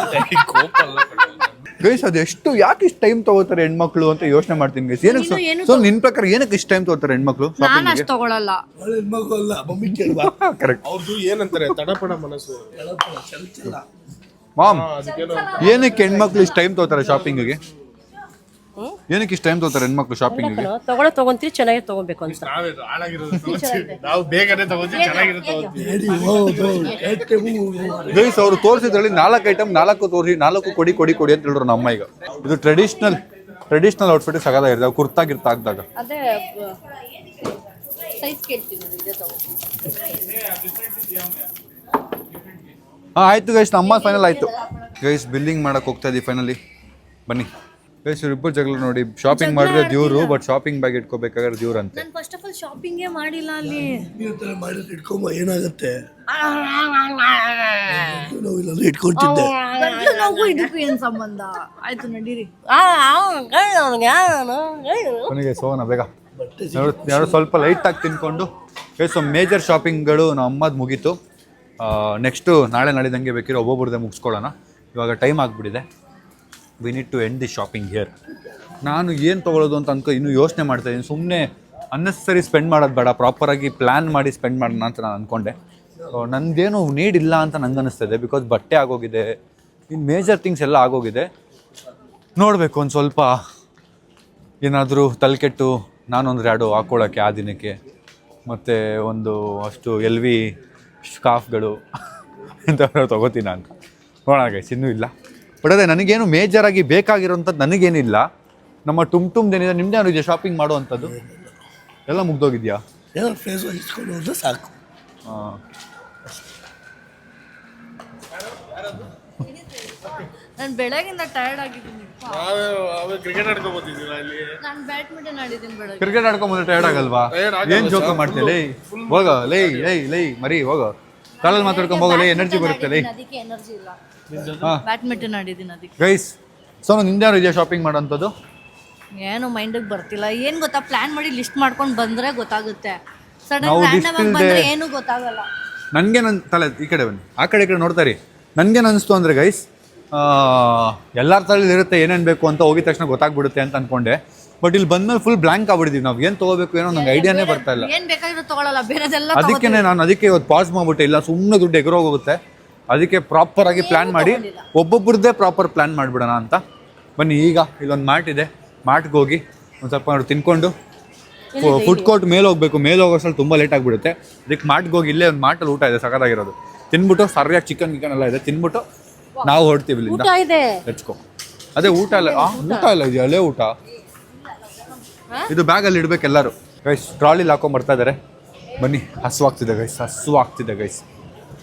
ಗೈಸ್ ಅದು ಎಷ್ಟು ಯಾಕೆ ಇಷ್ಟು ಟೈಮ್ ತಗೋತಾರೆ ಹೆಣ್ಮಕ್ಳು ಅಂತ ಯೋಚನೆ ಮಾಡ್ತೀನಿ ಗೈಸ್. ಏನಕ್ಕೆ ಸೊ ನಿನ್ ಪ್ರಕಾರ ಏನಕ್ಕೆ ಇಷ್ಟು ಟೈಮ್ ತಗೋತಾರೆ ಹೆಣ್ಮಕ್ಳು? ನಾನು ಅಷ್ಟು ತಗೊಳಲ್ಲ. ಹೆಣ್ಮಗು ಅಲ್ಲ ಮಮ್ಮಿ ಕೇಳ್ಬಾ. ಕರೆಕ್ಟ್. ಅವ್ರದ್ದು ಏನಂತಾರೆ ತಡಪಡ ಮನಸ್ಸು. ಮಾಮ್ ಏನಕ್ಕೆ ಹೆಣ್ಮಕ್ಳು ಇಷ್ಟು ಟೈಮ್ ತಗೋತಾರೆ ಶಾಪಿಂಗಿಗೆ? ಏನಕ್ಕೆ ಇಷ್ಟು ಟೈಮ್ ತಗೋತಾರೆ ಹೆಣ್ಮಕ್ಳು ಶಾಪಿಂಗಿಗೆ? ತಗೊಂತೀರಿ ಚೆನ್ನಾಗಿ ತಗೋಬೇಕು ಅಂತ. ನಾವೇ ಹಾಳಾಗಿರೋದು ನಾವು ಬೇಗನೆ ತಗೋತೀವಿ, ಚೆನ್ನಾಗಿರೋದು ತಗೋತೀವಿ. ಗೈಸ್ ಅವರು ತೋರಿಸಿದ್ರಲ್ಲಿ 4 ಐಟಮ್ 4 ತೋರಿಸಿ 4 ಕೊಡಿ ಅಂತ ಹೇಳಿದ್ರು ನಮ್ಮ ಈಗ. ಇದು ಟ್ರೆಡಿಷನಲ್ ಔಟ್ಫಿಟ್ ಸಗದಾಗಿರ್ತದೆ. ಕುರ್ತಾ ಗಿರ್ತಾ ಹಾಕಿದಾಗ ಅದೇ ಸೈಜ್ ಕೇಳ್ತೀನಿ. ಆಯ್ತು ಗೈಸ್, ನಮ್ಮ ಫೈನಲ್ ಆಯ್ತು ಗೈಸ್. ಬಿಲ್ಲಿಂಗ್ ಮಾಡಕ್ ಹೋಗ್ತಾ ಇದೀವಿ ಫೈನಲಿ. ಬನ್ನಿ ಗೈಸ್, ಇಬ್ಬರು ಜಗಳ ನೋಡಿ. ಶಾಪಿಂಗ್ ಮಾಡಿದ್ರೆ ದೇವ್ರು, ಬಟ್ ಶಾಪಿಂಗ್ ಬ್ಯಾಗ್ ಇಟ್ಕೋಬೇಕಾದ್ರೆ ದೇವ್ರು ಅಂತೆ. ನಾನು ಫಸ್ಟ್ ಆಫ್ ಆಲ್ ಶಾಪಿಂಗೇ ಮಾಡಿಲ್ಲ ಅಲ್ಲಿ. ಮಾಡಿದ್ರೆ ಇಟ್ಕೊಂಬ ಏನಾಗುತ್ತೆ? ನಾವು ಇಲ್ಲ ಇಟ್ಕೊಳ್ತಿದ್ದೆ. ನಾವು ಇದಕ್ಕೂ ಏನು ಸಂಬಂಧ? ಆಯ್ತು ನಡೀರಿ. ಕೊನೆಗೆ ಸೋನ ಬೇಗ ಯಾರು ಸ್ವಲ್ಪ ಲೈಟಾಗಿ ತಿನ್ಕೊಂಡು ಗೈಸ್ ಮೇಜರ್ ಶಾಪಿಂಗ್ಗಳು ನಮ್ಮ ಅಮ್ಮದು ಮುಗೀತು. ನೆಕ್ಸ್ಟು ನಾಳೆ ನಾಳಿದಂಗೆ ಬೇಕಿರೋ ಒಬ್ಬೊಬ್ರದ್ದೇ ಮುಗಿಸ್ಕೊಳ್ಳೋಣ. ಇವಾಗ ಟೈಮ್ ಆಗಿಬಿಟ್ಟಿದೆ. We need to end the shopping here. ನಾನು ಏನು ತೊಗೊಳ್ಳೋದು ಅಂತ ಇನ್ನೂ ಯೋಚನೆ ಮಾಡ್ತಾಯಿದ್ದೀನಿ. ಸುಮ್ಮನೆ ಅನ್ನೆಸರಿ ಸ್ಪೆಂಡ್ ಮಾಡೋದು ಬೇಡ, ಪ್ರಾಪರಾಗಿ ಪ್ಲ್ಯಾನ್ ಮಾಡಿ ಸ್ಪೆಂಡ್ ಮಾಡೋಣ ಅಂತ ನಾನು ಅಂದ್ಕೊಂಡೆ. ನಂದೇನು ನೀಡ್ ಇಲ್ಲ ಅಂತ ನಂಗೆ ಅನ್ನಿಸ್ತಿದೆ. ಬಿಕಾಸ್ ಬಟ್ಟೆ ಆಗೋಗಿದೆ, ಇನ್ನು ಮೇಜರ್ ಥಿಂಗ್ಸ್ ಎಲ್ಲ ಆಗೋಗಿದೆ. ನೋಡಬೇಕು ಒಂದು ಸ್ವಲ್ಪ ಏನಾದರೂ ತಲೆಕೆಟ್ಟು ನಾನೊಂದು ರ್ಯಾಡೋ ಹಾಕ್ಕೊಳ್ಳೋಕ್ಕೆ ಆ ದಿನಕ್ಕೆ, ಮತ್ತು ಒಂದು ಅಷ್ಟು LV ಸ್ಕಾರ್ಫ್ಗಳು ಇಂಥವ್ರು ತೊಗೋತೀನಿ ಅಂತ ನೋಡೋಣ ಗೈಸ್. ಇನ್ನೂ ಇಲ್ಲ. ಬಟ್ ಅದೇ ನನಗೇನು ಮೇಜರಾಗಿ ಬೇಕಾಗಿರೋಂಥದ್ದು ನನಗೇನಿಲ್ಲ. ನಮ್ಮ ಏನಿದೆ ನಿಮ್ಮದೇ ಏನಿದೆ ಶಾಪಿಂಗ್ ಮಾಡುವಂಥದ್ದು? ಎಲ್ಲ ಮುಗ್ದೋಗಿದೆಯಾ? ಏನೋ ಫೇಸ್ ವಾಶ್ ಇಸ್ಕೊಂಡು ಹೋದ್ರೆ ಸಾಕು. ನಾನು ಬೆಳಗಿಂದ ಟಯರ್ಡ್ ಆಗಿದ್ದೀನಿ. ಕ್ರಿಕೆಟ್ ಆಡ್ಕೊಬೋದಿದ್ದೀರ ಇಲ್ಲಿ. ನಾನು ಬ್ಯಾಡ್ಮಿಂಟನ್ ಆಡಿದ್ದೀನಿ ಬೆಳಗ್ಗೆ. ಕ್ರಿಕೆಟ್ ಆಡ್ಕೊಂಬಂದ್ರೆ ಟೈರ್ಡ್ ಆಗಲ್ವಾ? ಏನ್ ಜೋಕ ಮಾಡ್ತೀಯ ಲೇ? ಹೋಗ ಲೇ ಲೇ ಲೇ ಮರಿ ಹೋಗ. ಕಾಲಲ್ಲಿ ಮಾತಾಡ್ಕೊಂಡ್ ಹೋಗಲೇ ಎನರ್ಜಿ ಬರುತ್ತೆ ಲೇ. ಅದಕ್ಕೆ ಎನರ್ಜಿ ಇಲ್ಲ. ಹಾ ಬ್ಯಾಡ್ಮಿಂಟನ್ ಆಡಿದ್ದೀನಿ ಅದಕ್ಕೆ. ಗೈಸ್ ಸೊ ನಿಂದ್ಯಾರು ಇದೆಯಾ ಶಾಪಿಂಗ್ ಮಾಡೋಂಥದ್ದು? ಏನು ಮೈಂಡಿಗೆ ಬರ್ತಿಲ್ಲ. ಏನು ಗೊತ್ತಾ, ಪ್ಲಾನ್ ಮಾಡಿ ಲಿಸ್ಟ್ ಮಾಡ್ಕೊಂಡು ಬಂದ್ರೆ ಗೊತ್ತಾಗುತ್ತೆ. ಸಡನ್ ನಾವು ರ್ಯಾಂಡಮ್ list ಆಗಿ ಇಲ್ದೆ- ಬಂದ್ರೆ ಏನು ಗೊತ್ತಾಗಲ್ಲ. ನನಗೆ ನನ್ನ ತಲೆ ಈ ಕಡೆ ಬನ್ನಿ, ಆ ಕಡೆ ಈ ಕಡೆ ನೋಡ್ತಾರಿ. ನನಗೇನು ಅನಿಸ್ತು ಅಂದರೆ ಗೈಸ್, ಎಲ್ಲರ ತಲೆಯಲ್ಲಿ ಇರುತ್ತೆ ಏನೇನು ಬೇಕು ಅಂತ, ಹೋಗಿದ ತಕ್ಷಣ ಗೊತ್ತಾಗ್ಬಿಡುತ್ತೆ ಅಂತ ಅನ್ಕೊಂಡೆ. ಬಟ್ ಇಲ್ಲಿ ಬಂದ್ಮೇಲೆ ಫುಲ್ ಬ್ಲ್ಯಾಂಕ್ ಆಗ್ಬಿಟ್ಟಿದ್ದೀವಿ. ನಾವು ಏನು ತೊಗೋಬೇಕು ಏನೋ ನಂಗೆ ಐಡಿಯಾನೇ ಬರ್ತಾ ಇಲ್ಲ. ಏನು ಬೇಕಾಗಿರೋ ತಗೊಳ್ಳಲ್ಲ, ಬೇರೆದೆಲ್ಲ ಅದಕ್ಕೆ ನಾನು ಇವತ್ತು ಪಾಸ್ ಮಾಡ್ಬಿಟ್ಟೆ. ಇಲ್ಲ ಸುಮ್ಮನೆ ದುಡ್ಡು ಎಗರೋಗೋಗುತ್ತೆ. ಅದಕ್ಕೆ ಪ್ರಾಪರ್ ಆಗಿ ಪ್ಲಾನ್ ಮಾಡಿ ಒಬ್ಬೊಬ್ರದ್ದೇ ಪ್ರಾಪರ್ ಪ್ಲಾನ್ ಮಾಡಿಬಿಡೋಣ ಅಂತ ಬನ್ನಿ. ಈಗ ಇಲ್ಲೊಂದು ಮಾರ್ಟ್ ಇದೆ, ಮಾರ್ಟ್ಗೆ ಹೋಗಿ ಒಂದು ಸ್ವಲ್ಪ ತಿನ್ಕೊಂಡು ಫುಡ್ ಕೋರ್ಟ್ ಮೇಲೆ ಹೋಗ್ಬೇಕು. ಮೇಲೆ ಹೋಗೋಷ್ಟರಲ್ಲಿ ತುಂಬ ಲೇಟ್ ಆಗಿಬಿಡುತ್ತೆ. ಅದಕ್ಕೆ ಮಾರ್ಟ್ಗೆ ಹೋಗಿ ಇಲ್ಲೇ ಒಂದು ಮಾರ್ಟಲ್ಲಿ ಊಟ ಇದೆ ಸಖತ್ತಾಗಿರೋದು. ತಿನ್ಬಿಟ್ಟು ಸರಿಯಾಗಿ ಚಿಕನ್ ಎಲ್ಲ ಇದೆ, ತಿನ್ಬಿಟ್ಟು ನಾವು ಹೊರಡ್ತೀವಿ ಇಲ್ಲಿಂದ. ಊಟ ಇದೆ. ಹೆಚ್ಕೊ ಅದೇ ಊಟ ಇಲ್ಲ. ಊಟ ಇಲ್ಲ ಇದೆಯಾ? ಅಲ್ಲೇ ಊಟ. ಇದು ಬ್ಯಾಗಲ್ಲಿ ಇಡ್ಬೇಕು ಎಲ್ಲರೂ. ಗೈಸ್ ಟ್ರಾಲಿಲಿ ಹಾಕೊಂಡ್ ಬರ್ತಾ ಇದ್ದಾರೆ. ಬನ್ನಿ, ಹಸುವಾಗ್ತಿದೆ ಗೈಸ್, ಹಸುವಾಗ್ತಿದೆ ಗೈಸ್.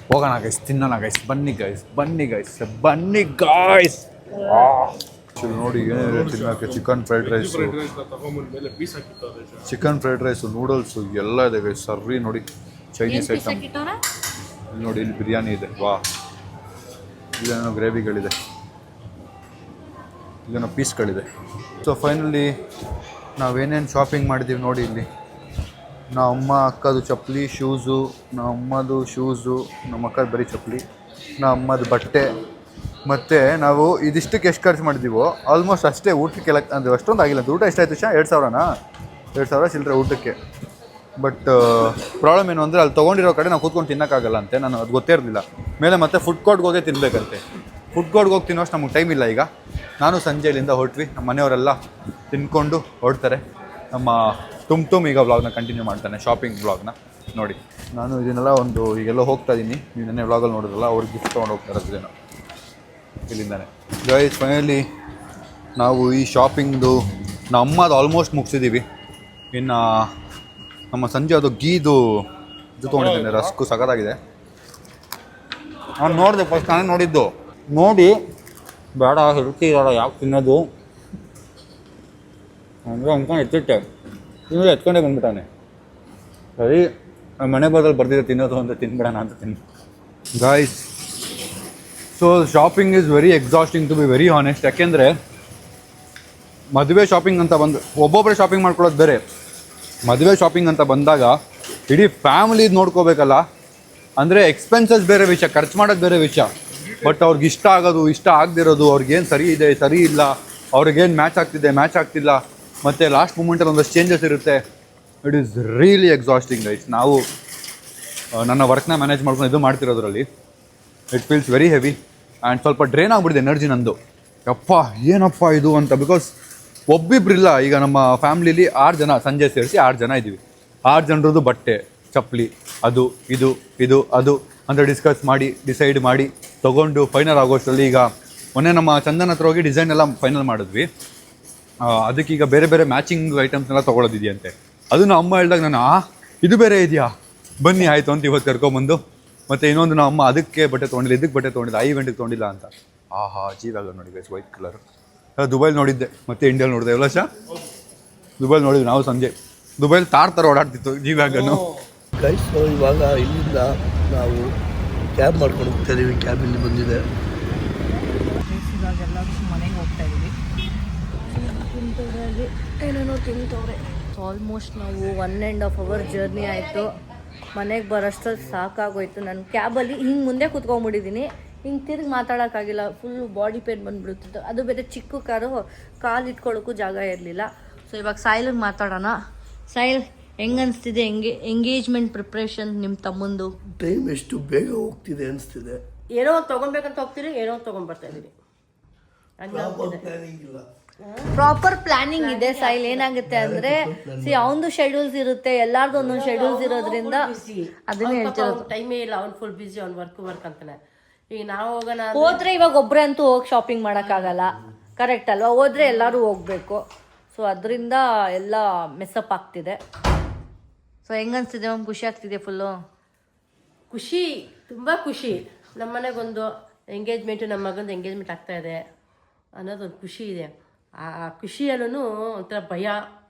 ಹೋಗೋಣ ಗೈಸ್, ತಿನ್ನೋಣ ಗೈಸ್. ಬನ್ನಿ ಗೈಸ್, ಬನ್ನಿ ಗೈಸ್, ಬನ್ನಿ ಗೈಸ್. ನೋಡಿ ಏನಿದೆ ತಿನ್ನೋಕ್ಕೆ. Chicken fried rice, chicken fried rice, noodles ಎಲ್ಲ ಇದೆ ಗೈಸ್. ಸರ್ರಿ ನೋಡಿ, ಚೈನೀಸ್ ಐಟಮ್. ಇಲ್ಲಿ ನೋಡಿ, ಇಲ್ಲಿ ಬಿರಿಯಾನಿ ಇದೆ. ವಾ, ಇಲ್ಲೇನೋ ಗ್ರೇವಿಗಳಿದೆ, ಇಲ್ಲೇನೋ ಪೀಸ್ಗಳಿದೆ. ಸೊ ಫೈನಲಿ ನಾವೇನೇನು ಶಾಪಿಂಗ್ ಮಾಡಿದ್ದೀವಿ ನೋಡಿ. ಇಲ್ಲಿ ನಮ್ಮ ಅಮ್ಮ ಅಕ್ಕದು ಚಪ್ಪಲಿ, ಶೂಸು, ನಮ್ಮ ಅಮ್ಮದು ಶೂಸು, ನಮ್ಮ ಅಕ್ಕದ ಬರೀ ಚಪ್ಪಲಿ, ನಮ್ಮ ಅಮ್ಮದು ಬಟ್ಟೆ. ಮತ್ತು ನಾವು ಇದಿಷ್ಟಕ್ಕೆ ಎಷ್ಟು ಖರ್ಚು ಮಾಡಿದ್ದೀವೋ ಆಲ್ಮೋಸ್ಟ್ ಅಷ್ಟೇ ಊಟಕ್ಕೆಲ್ಲ. ಅಂದರೆ ಅಷ್ಟೊಂದು ಆಗಿಲ್ಲ. ಊಟ ಎಷ್ಟಾಯ್ತು ಶಾ? 2,000ನಾ? 2,000 ಚಿಲ್ಲರೆ ಊಟಕ್ಕೆ. ಬಟ್ ಪ್ರಾಬ್ಲಮ್ ಏನು ಅಂದರೆ ಅಲ್ಲಿ ತೊಗೊಂಡಿರೋ ಕಡೆ ನಾವು ಕೂತ್ಕೊಂಡು ತಿನ್ನೋಕ್ಕಾಗಲ್ಲ ಅಂತೆ. ನಾನು ಅದು ಗೊತ್ತೇ ಇರಲಿಲ್ಲ. ಮೇಲೆ ಮತ್ತೆ ಫುಡ್ ಕೋರ್ಟ್ಗೆ ಹೋಗೇ ತಿನ್ನಬೇಕಂತೆ. ಫುಡ್ ಕೋರ್ಟ್ಗೆ ಹೋಗಿ ತಿನ್ನೋಷ್ಟು ನಮಗೆ ಟೈಮ್ ಇಲ್ಲ ಈಗ. ನಾನು ಸಂಜೆಯಿಂದ ಹೊರಟ್ವಿ. ನಮ್ಮ ಮನೆಯವರೆಲ್ಲ ತಿನ್ಕೊಂಡು ಹೊರಡ್ತಾರೆ. ನಮ್ಮ ತುಮ್ ಈಗ ವ್ಲಾಗ್ನ ಕಂಟಿನ್ಯೂ ಮಾಡ್ತಾನೆ, ಶಾಪಿಂಗ್ ವ್ಲಾಗ್ನ ನೋಡಿ. ನಾನು ಇದನ್ನೆಲ್ಲ ಈಗೆಲ್ಲ ಹೋಗ್ತಾ ಇದ್ದೀನಿ. ನೀವು ನೆನ್ನೆ ವ್ಲಾಗಲ್ಲಿ ನೋಡಿದ್ರಲ್ಲ, ಅವ್ರಿಗೆ ಗಿಫ್ಟ್ ತೊಗೊಂಡು ಹೋಗ್ತಾ ಇರೋದೇನೋ ಇಲ್ಲಿಂದಾನೆ. ಗೈಸ್ ಫೈನಲಿ ನಾವು ಈ ಶಾಪಿಂಗ್ದು ನಮ್ಮ ಅಮ್ಮದು ಆಲ್ಮೋಸ್ಟ್ ಮುಗಿಸಿದ್ದೀವಿ. ಇನ್ನು ನಮ್ಮ ಸಂಜೆ ಅದು ಗೀದು ಇದು ತೊಗೊಂಡಿದ್ದೇನೆ, ರಸ್ಕು ಸಖತ್ತಾಗಿದೆ. ನಾನು ನೋಡಿದೆ, ಫಸ್ಟ್ ನಾನೇ ನೋಡಿದ್ದು. ನೋಡಿ ಬೇಡ ಹೆಲ್ತಿ ಇರೋಲ್ಲ, ಯಾಕೆ ತಿನ್ನೋದು ಅಂದರೆ ಅಂದ್ಕೊಂಡು ಎತ್ತಿಟ್ಟೆ. ತಿನ್ನೋದು ಎತ್ಕೊಂಡೇ ಬಂದ್ಬಿಟ್ಟಾನೆ. ಸರಿ, ಮನೆ ಬದಲು ಬರ್ದಿದ್ದೆ ತಿನ್ನೋದು ಅಂತ ತಿನ್ಬಿಡೋಣ ಅಂತ guys. So shopping is very exhausting to be very honest. ಯಾಕೆಂದರೆ ಮದುವೆ ಶಾಪಿಂಗ್ ಅಂತ ಬಂದು ಒಬ್ಬೊಬ್ಬರೇ ಶಾಪಿಂಗ್ ಮಾಡ್ಕೊಳ್ಳೋದು ಬೇರೆ. ಮದುವೆ ಶಾಪಿಂಗ್ ಅಂತ ಬಂದಾಗ ಇಡೀ ಫ್ಯಾಮಿಲಿ ನೋಡ್ಕೋಬೇಕಲ್ಲ. ಅಂದರೆ ಎಕ್ಸ್ಪೆನ್ಸಸ್ ಬೇರೆ ವಿಷಯ, ಖರ್ಚು ಮಾಡೋದು ಬೇರೆ ವಿಷಯ. ಬಟ್ ಅವ್ರಿಗೆ ಇಷ್ಟ ಆಗೋದು, ಇಷ್ಟ ಆಗದಿರೋದು, ಅವ್ರಿಗೇನು ಸರಿ ಇದೆ, ಸರಿ ಇಲ್ಲ, ಅವ್ರಿಗೇನು ಮ್ಯಾಚ್ ಆಗ್ತಿದೆ, ಮ್ಯಾಚ್ ಆಗ್ತಿಲ್ಲ, ಮತ್ತು ಲಾಸ್ಟ್ ಮೂಮೆಂಟಲ್ಲಿ ಒಂದಷ್ಟು ಚೇಂಜಸ್ ಇರುತ್ತೆ. It is really exhausting guys. ನಾವು ನನ್ನ ವರ್ಕ್ನ ಮ್ಯಾನೇಜ್ ಮಾಡ್ಕೊಂಡು ಇದು ಮಾಡ್ತಿರೋದ್ರಲ್ಲಿ it feels very heavy and ಸ್ವಲ್ಪ ಡ್ರೈನ್ ಆಗಿಬಿಟ್ಟಿದೆ ಎನರ್ಜಿ ನಂದು. ಯಪ್ಪ ಏನಪ್ಪ ಇದು ಅಂತ. ಬಿಕಾಸ್ ಒಬ್ಬಿಬ್ರಿಲ್ಲ. ಈಗ ನಮ್ಮ ಫ್ಯಾಮ್ಲಿಲಿ 6 ಜನ, ಸಂಜೆ ಸೇರಿಸಿ 6 ಜನ ಇದ್ದೀವಿ. 6 ಜನರದ್ದು ಬಟ್ಟೆ, ಚಪ್ಪಲಿ, ಅದು ಇದು ಇದು ಅದು ಅಂತ ಡಿಸೈಡ್ ಮಾಡಿ ತೊಗೊಂಡು ಫೈನಲ್ ಆಗೋಷ್ಟರಲ್ಲಿ ಈಗ ಮೊನ್ನೆ ನಮ್ಮ ಚಂದನ್ ಹತ್ರ ಹೋಗಿ ಡಿಸೈನ್ ಎಲ್ಲ ಫೈನಲ್ ಮಾಡಿದ್ವಿ. ಅದಕ್ಕೀಗ ಬೇರೆ ಬೇರೆ ಮ್ಯಾಚಿಂಗ್ ಐಟಮ್ಸ್ನೆಲ್ಲ ತೊಗೊಳೋದಿದೆಯಂತೆ. ಅದು ನಮ್ಮ ಅಮ್ಮ ಹೇಳಿದಾಗ ನಾನು ಇದು ಬೇರೆ ಇದೆಯಾ, ಬನ್ನಿ ಆಯಿತು ಅಂತ ಇವತ್ತು ಕರ್ಕೊಂಬಂದು. ಮತ್ತು ಇನ್ನೊಂದು ನಮ್ಮ ಅಮ್ಮ ಅದಕ್ಕೆ ಬಟ್ಟೆ ತೊಗೊಂಡಿಲ್ಲ, ಇದಕ್ಕೆ ಬಟ್ಟೆ ತೊಗೊಂಡಿಲ್ಲ, ಆ ಇವೆಂಟಿಗೆ ತೊಗೊಂಡಿಲ್ಲ ಅಂತ. ಜೀವಾಗ ನೋಡಿ ಗೈಸ್, ವೈಟ್ ಕಲರ್. ದುಬೈಲಿ ನೋಡಿದ್ದೆ, ಮತ್ತೆ ಇಂಡಿಯಲ್ಲಿ ನೋಡಿದೆ. ಎಲ್ಲ ದುಬೈಲಿ ನೋಡಿದ್ವಿ ನಾವು ಸಂಜೆ. ದುಬೈಲಿ ಥರ ಓಡಾಡ್ತಿತ್ತು ಜೀವ್ಯಾಗನ್ನು. ಗೈಸ್ ಇವಾಗ ಇಲ್ಲಿಂದ ನಾವು ಕ್ಯಾಬ್ ಮಾಡ್ಕೊಂಡು ಹೋಗ್ತಾ ಇದ್ದೀವಿ. ಕ್ಯಾಬ್ ಇಲ್ಲಿ ಬಂದಿದೆ. ಇವಾಗೆಲ್ಲ ಮನೆಗೆ ಹೋಗ್ತಾ ಇದ್ದೀವಿ. ಏನೇನೋ ತಿಂತವ್ರೆ. ಆಲ್ಮೋಸ್ಟ್ ನಾವು 1.5 hour ಜರ್ನಿ ಆಯಿತು. ಮನೆಗೆ ಬರೋಷ್ಟರಲ್ಲಿ ಸಾಕಾಗೋಯ್ತು. ನಾನು ಕ್ಯಾಬಲ್ಲಿ ಹಿಂಗೆ ಮುಂದೆ ಕೂತ್ಕೊಂಡ್ಬಿಟ್ಟಿದ್ದೀನಿ, ಹಿಂಗೆ ತಿರ್ಗಿ ಮಾತಾಡೋಕ್ಕಾಗಿಲ್ಲ. ಫುಲ್ಲು ಬಾಡಿ ಪೇನ್ ಬಂದುಬಿಡುತ್ತಿತ್ತು. ಅದು ಬೇರೆ ಚಿಕ್ಕ ಕಾಲು ಇಟ್ಕೊಳ್ಳೋಕ್ಕೂ ಜಾಗ ಇರಲಿಲ್ಲ. ಸೊ ಇವಾಗ ಸಾಯಿಲಿಗೆ ಮಾತಾಡೋಣ. ಸಾಯಿಲ್, ಹೆಂಗೆ ಅನಿಸ್ತಿದೆ ಎಂಗೇಜ್ಮೆಂಟ್ ಪ್ರಿಪ್ರೇಷನ್ ನಿಮ್ಮ ತಮ್ಮಂದು? ಟೈಮ್ ಎಷ್ಟು ಬೇಗ ಹೋಗ್ತಿದೆ ಅನಿಸ್ತಿದೆ. ಏನೋ ಒಂದು ತೊಗೊಬೇಕಂತ ಹೋಗ್ತೀರಿ, ಏನೋ ಒಂದು ತೊಗೊಂಡ್ಬರ್ತಾ ಇದ್ದೀವಿ. ಪ್ಲಾನಿಂಗ್ ಇಲ್ಲ, ಪ್ರಾಪರ್ ಪ್ಲಾನಿಂಗ್ ಇದೆ ಸಾಯಿಲ್. ಏನಾಗುತ್ತೆ ಅಂದ್ರೆ ಅವನದು ಶೆಡ್ಯೂಲ್ಸ್ ಇರುತ್ತೆ, ಎಲ್ಲಾರ್ದು ಒಂದೊಂದು ಶೆಡ್ಯೂಲ್ಸ್ ಇರೋದ್ರಿಂದ ಅದನ್ನೇ ಹೇಳ್ತಿರೋದು. ಟೈಮೇ ಇಲ್ಲ, ಅವ್ನು ಫುಲ್ ಬಿಸಿ, ಅವ್ನು ವರ್ಕ್ ಅಂತಾನೆ. ಈಗ ನಾವು ಹೋಗೋಣ ಹೋದ್ರೆ ಇವಾಗ ಒಬ್ಬರೇ ಅಂತೂ ಹೋಗಿ ಶಾಪಿಂಗ್ ಮಾಡೋಕ್ಕಾಗಲ್ಲ, ಕರೆಕ್ಟ್ ಅಲ್ವಾ? ಹೋದ್ರೆ ಎಲ್ಲರೂ ಹೋಗ್ಬೇಕು. ಸೊ ಅದರಿಂದ ಎಲ್ಲ ಮೆಸ್ಸಪ್ ಆಗ್ತಿದೆ. ಸೊ ಹೆಂಗನ್ಸ್ತಿದೆ ಮ್ಯಾಮ್? ಖುಷಿ ಆಗ್ತಿದೆ ಫುಲ್ಲು? ಖುಷಿ, ತುಂಬ ಖುಷಿ. ನಮ್ಮ ಮನೆಗೊಂದು ಎಂಗೇಜ್ಮೆಂಟು ನಮ್ಮ ಮಗಂದು ಎಂಗೇಜ್ಮೆಂಟ್ ಆಗ್ತಾಯಿದೆ ಅನ್ನೋದೊಂದು ಖುಷಿ ಇದೆ. ಆ ಖುಷಿಯಲ್ಲೂ ಒಂಥರ ಭಯ,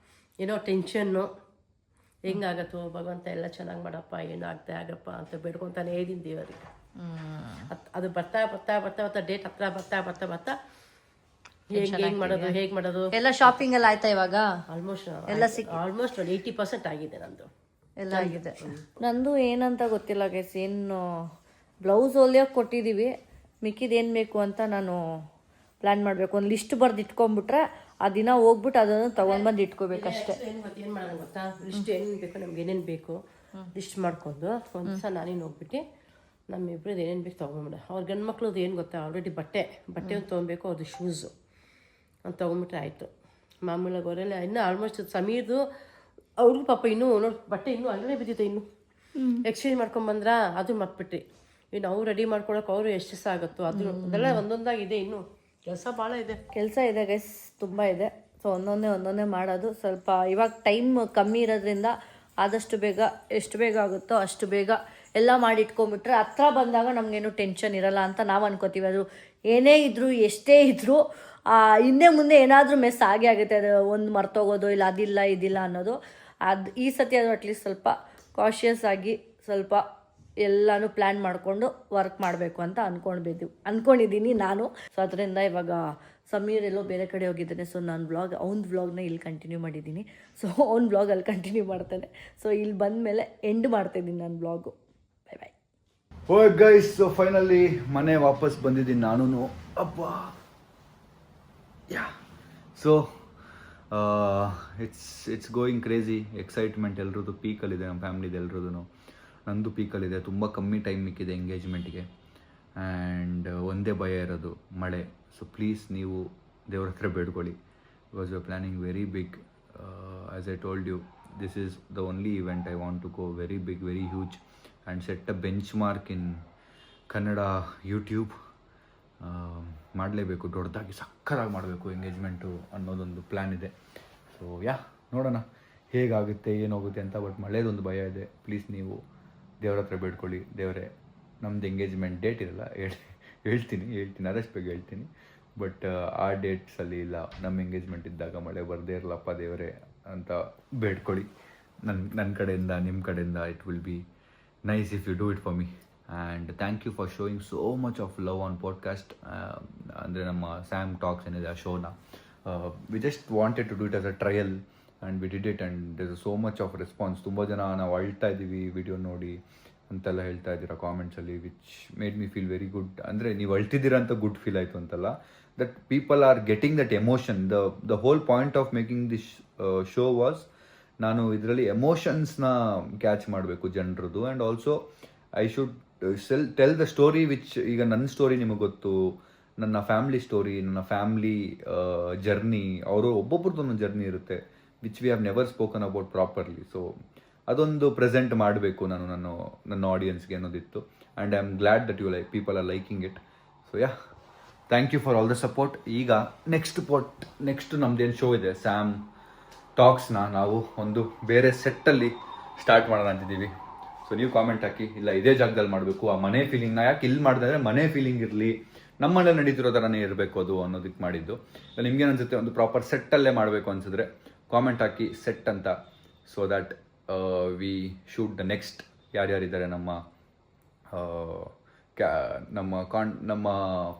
ಏನೋ ಟೆನ್ಷನ್ನು, ಹೆಂಗಾಗತ್ತೋ ಭಗವಂತ ಎಲ್ಲ ಚೆನ್ನಾಗಿ ಮಾಡಪ್ಪ, ಏನೋ ಆಗ್ತಾ ಆಗಪ್ಪ ಅಂತ ಬೇಡ್ಕೊತಾನೆ ಇದ್ದೀನಿ ದೇವರಿಗೆ. ಅದು ಬರ್ತಾ ಬರ್ತಾ ಬರ್ತಾ ಬರ್ತಾ ಡೇಟ್ ಹತ್ರ ಬರ್ತಾ ಬರ್ತಾ ಬರ್ತಾ ಹೇಗೆ ಮಾಡೋದು ಎಲ್ಲ ಶಾಪಿಂಗ್ ಎಲ್ಲ ಆಯ್ತಾ ಇವಾಗ? ಆಲ್ಮೋಸ್ಟ್ ಎಲ್ಲ ಆಲ್ಮೋಸ್ಟ್ 80% ಆಗಿದೆ ನಂದು. ಎಲ್ಲ ಆಗಿದೆ. ನಂದು ಏನಂತ ಗೊತ್ತಿಲ್ಲ ಗೈಸ್, ಏನು ಬ್ಲೌಸ್ ಹೊಲಿಯೋಕೆ ಕೊಟ್ಟಿದ್ದೀವಿ, ಮಿಕ್ಕಿದ್ದು ಏನು ಬೇಕು ಅಂತ ನಾನು ಪ್ಲ್ಯಾನ್ ಮಾಡಬೇಕು. ಒಂದು ಲಿಸ್ಟ್ ಬರೆದು ಇಟ್ಕೊಂಡ್ಬಿಟ್ರೆ ಆ ದಿನ ಹೋಗ್ಬಿಟ್ಟು ಅದನ್ನು ತೊಗೊಂಡ್ಬಂದು ಇಟ್ಕೋಬೇಕಷ್ಟೇ. ಏನು ಮಾಡೋದು ಗೊತ್ತಾ, ಲಿಸ್ಟ್ ಏನೇನು ಬೇಕು, ನಮ್ಗೆ ಏನೇನು ಬೇಕು ಲಿಸ್ಟ್ ಮಾಡ್ಕೊಂಡು ಒಂದು ದಿವಸ ನಾನೇನು ಹೋಗ್ಬಿಟ್ಟು ನಮ್ಮಿಬ್ರದ್ದು ಏನೇನು ಬೇಕು ತೊಗೊಂಬಿಡ. ಅವ್ರ ಗಂಡು ಮಕ್ಳದ್ದು ಏನು ಗೊತ್ತಾ, ಆಲ್ರೆಡಿ ಬಟ್ಟೆ ಒಂದು ತೊಗೊಬೇಕು, ಅವ್ರದ್ದು ಶೂಸು ಅಂತ ತೊಗೊಂಬಿಟ್ರೆ ಆಯಿತು. ಮಾಮೂಲಾಗಿ ಅವರೆಲ್ಲ ಇನ್ನೂ ಆಲ್ಮೋಸ್ಟ್ ಸಮೀರ್ದು ಅವ್ರಿಗೂ ಪಾಪ ಇನ್ನೂ ನೋಡಿ ಬಟ್ಟೆ ಇನ್ನೂ ಅಲ್ಲೇ ಬಿದ್ದಿದೆ, ಇನ್ನೂ ಎಕ್ಸ್ಚೇಂಜ್ ಮಾಡ್ಕೊಂಬಂದ್ರಾ ಅದು ಮರ್ತ್ಬಿಟ್ರಿ. ಇನ್ನು ಅವ್ರು ರೆಡಿ ಮಾಡ್ಕೊಳಕ್ಕೆ ಅವರು ಎಷ್ಟು ದಿವಸ ಆಗುತ್ತೋ ಅದೆಲ್ಲ ಒಂದೊಂದಾಗಿದೆ, ಇನ್ನೂ ಕೆಲಸ ಭಾಳ ಇದೆ. ಕೆಲಸ ಇದೆ ಗೈಸ್, ತುಂಬ ಇದೆ. ಸೊ ಒಂದೊಂದೇ ಮಾಡೋದು. ಸ್ವಲ್ಪ ಇವಾಗ ಟೈಮ್ ಕಮ್ಮಿ ಇರೋದ್ರಿಂದ ಆದಷ್ಟು ಬೇಗ ಎಷ್ಟು ಬೇಗ ಆಗುತ್ತೋ ಅಷ್ಟು ಬೇಗ ಎಲ್ಲ ಮಾಡಿ ಇಟ್ಕೊಂಬಿಟ್ರೆ ಹತ್ರ ಬಂದಾಗ ನಮಗೇನು ಟೆನ್ಷನ್ ಇರಲ್ಲ ಅಂತ ನಾವು ಅನ್ಕೋತೀವಿ. ಅದು ಏನೇ ಇದ್ದರೂ ಎಷ್ಟೇ ಇದ್ದರೂ ಹಿಂದೆ ಮುಂದೆ ಏನಾದರೂ ಮೆಸ್ ಆಗೇ ಆಗುತ್ತೆ. ಅದು ಒಂದು ಮರ್ತೋಗೋದು, ಇಲ್ಲ ಅದಿಲ್ಲ ಇದಿಲ್ಲ ಅನ್ನೋದು. ಈ ಸತಿ ಅದು ಅಟ್ಲೀಸ್ಟ್ ಸ್ವಲ್ಪ ಕಾಷಿಯಸ್ ಆಗಿ ಸ್ವಲ್ಪ ಎಲ್ಲನೂ ಪ್ಲ್ಯಾನ್ ಮಾಡಿಕೊಂಡು ವರ್ಕ್ ಮಾಡಬೇಕು ಅಂತ ಅಂದ್ಕೊಂಡಿದ್ದೀನಿ ನಾನು. ಸೊ ಅದರಿಂದ ಇವಾಗ ಸಮೀರ್ ಎಲ್ಲೋ ಬೇರೆ ಕಡೆ ಹೋಗಿದ್ದಾನೆ. ಸೊ ನಾನು ಅವ್ನ ವ್ಲಾಗ್ನ ಇಲ್ಲಿ ಕಂಟಿನ್ಯೂ ಮಾಡಿದ್ದೀನಿ. ಸೊ ಅವ್ನ ವ್ಲಾಗ್ ಅಲ್ಲಿ ಕಂಟಿನ್ಯೂ ಮಾಡ್ತಾನೆ. ಸೊ ಇಲ್ಲಿ ಬಂದಮೇಲೆ ಎಂಡ್ ಮಾಡ್ತಾಯಿದ್ದೀನಿ ನಾನು ವ್ಲಾಗು. Bye bye. ಓಯ್ ಗೈಸ್, ಸೊ ಫೈನಲಿ ಮನೆ ವಾಪಸ್ ಬಂದಿದ್ದೀನಿ ನಾನು. ಅಪ್ಪ yeah, so it's going crazy. Excitement ಎಲ್ರದ್ದು ಪೀಕಲ್ಲಿದೆ, ನಮ್ಮ ಫ್ಯಾಮ್ಲಿದು ಎಲ್ರದ್ದು. ನಂದು ಪೀಕಲ್ಲಿದೆ. ತುಂಬ ಕಮ್ಮಿ ಟೈಮ್ ಮಿಕ್ಕಿದೆ ಎಂಗೇಜ್ಮೆಂಟ್ಗೆ. ಆ್ಯಂಡ್ ಒಂದೇ ಭಯ ಇರೋದು ಮಳೆ. ಸೊ ಪ್ಲೀಸ್ ನೀವು ದೇವ್ರ ಹತ್ರ ಬೇಡ್ಕೊಳ್ಳಿ, because you are planning very big. As I told you, this is the only event I want to go very big, very huge and set a benchmark in Kannada YouTube. ಮಾಡಲೇಬೇಕು, ದೊಡ್ಡದಾಗಿ ಸಕ್ಕರಾಗಿ ಮಾಡಬೇಕು engagement ಅನ್ನೋದೊಂದು plan ಇದೆ. So ನೋಡೋಣ ಹೇಗಾಗುತ್ತೆ ಏನಾಗುತ್ತೆ ಅಂತ. But ಮಳೆದೊಂದು ಭಯ ಇದೆ. ಪ್ಲೀಸ್ ನೀವು ದೇವ್ರ ಹತ್ರ ಬೇಡ್ಕೊಳ್ಳಿ, ದೇವರೇ ನಮ್ಮದು ಎಂಗೇಜ್ಮೆಂಟ್ ಡೇಟ್ ಇರಲ್ಲ, ಹೇಳ್ತೀನಿ ಆದಷ್ಟು ಬೇಗ ಹೇಳ್ತೀನಿ. ಬಟ್ ಆ ಡೇಟ್ಸಲ್ಲಿ ಇಲ್ಲ, ನಮ್ಮ ಎಂಗೇಜ್ಮೆಂಟ್ ಇದ್ದಾಗ ಮಳೆ ಬರದೇ ಇರಲಪ್ಪ ದೇವರೇ ಅಂತ ಬೇಡ್ಕೊಳ್ಳಿ. ನನ್ನ ಕಡೆಯಿಂದ, ನಿಮ್ಮ ಕಡೆಯಿಂದ. It will be nice if you do it for me. And thank you for showing so much of love on podcast. ಅಂದರೆ ನಮ್ಮ ಸ್ಯಾಮ್ ಟಾಕ್ಸ್ ಏನಿದೆ ಆ ಶೋನ, we just wanted to do it as a trial and we did it. And there is so much of response. ತುಂಬ ಜನ ನಾವು ಅಳ್ತಾ ಇದ್ದೀವಿ ವಿಡಿಯೋ ನೋಡಿ ಅಂತೆಲ್ಲ ಹೇಳ್ತಾ ಇದ್ದೀರಾ ಕಾಮೆಂಟ್ಸಲ್ಲಿ, which made me feel very good. ಅಂದರೆ ನೀವು ಅಳ್ತಿದ್ದೀರಾ ಅಂತ ಗುಡ್ ಫೀಲ್ ಆಯಿತು ಅಂತಲ್ಲ, that people are getting that emotion. The whole point of making this show was, ನಾನು ಇದರಲ್ಲಿ ಎಮೋಷನ್ಸ್ನ ಕ್ಯಾಚ್ ಮಾಡಬೇಕು ಜನರದ್ದು. And also I should tell the story which, ಈಗ ನನ್ನ ಸ್ಟೋರಿ ನಿಮಗೆ ಗೊತ್ತು, ನನ್ನ ಫ್ಯಾಮ್ಲಿ ಸ್ಟೋರಿ, ನನ್ನ ಫ್ಯಾಮ್ಲಿ ಜರ್ನಿ, ಅವರು ಒಬ್ಬೊಬ್ರದ್ದು ಒಂದೊಂದು ಜರ್ನಿ ಇರುತ್ತೆ which we have never spoken about properly. So ಅದೊಂದು ಪ್ರೆಸೆಂಟ್ ಮಾಡಬೇಕು ನಾನು ನನ್ನ ಆಡಿಯನ್ಸ್ಗೆ ಅನ್ನೋದಿತ್ತು. And I am glad that people are liking it. So thank you for all the support. ಈಗ ನೆಕ್ಸ್ಟ್ ನಮ್ದೇನು ಶೋ ಇದೆ ಸ್ಯಾಮ್ ಟಾಕ್ಸ್ನ ನಾವು ಒಂದು ಬೇರೆ ಸೆಟ್ಟಲ್ಲಿ ಸ್ಟಾರ್ಟ್ ಮಾಡೋಣ ಅಂತಿದ್ದೀವಿ. ಸೊ ನೀವು ಕಾಮೆಂಟ್ ಹಾಕಿ, ಇಲ್ಲ ಇದೇ ಜಾಗದಲ್ಲಿ ಮಾಡಬೇಕು, ಆ ಮನೆ ಫೀಲಿಂಗ್ನ ಯಾಕೆ ಇಲ್ಲಿ ಮಾಡಿದ್ರೆ ಮನೆ ಫೀಲಿಂಗ್ ಇರಲಿ, ನಮ್ಮ ಮನೇಲಿ ನಡೀತಿರೋ ಥರನೇ ಇರಬೇಕು ಅದು ಅನ್ನೋದಕ್ಕೆ ಮಾಡಿದ್ದು. ನಿಮ್ಗೇನು ಅನ್ಸುತ್ತೆ, ಒಂದು ಪ್ರಾಪರ್ ಸೆಟ್ಟಲ್ಲೇ ಮಾಡಬೇಕು ಅನ್ಸಿದ್ರೆ ಕಾಮೆಂಟ್ ಹಾಕಿ ಸೆಟ್ ಅಂತ. So that we shoot the next ಯಾರ್ಯಾರಿದ್ದಾರೆ ನಮ್ಮ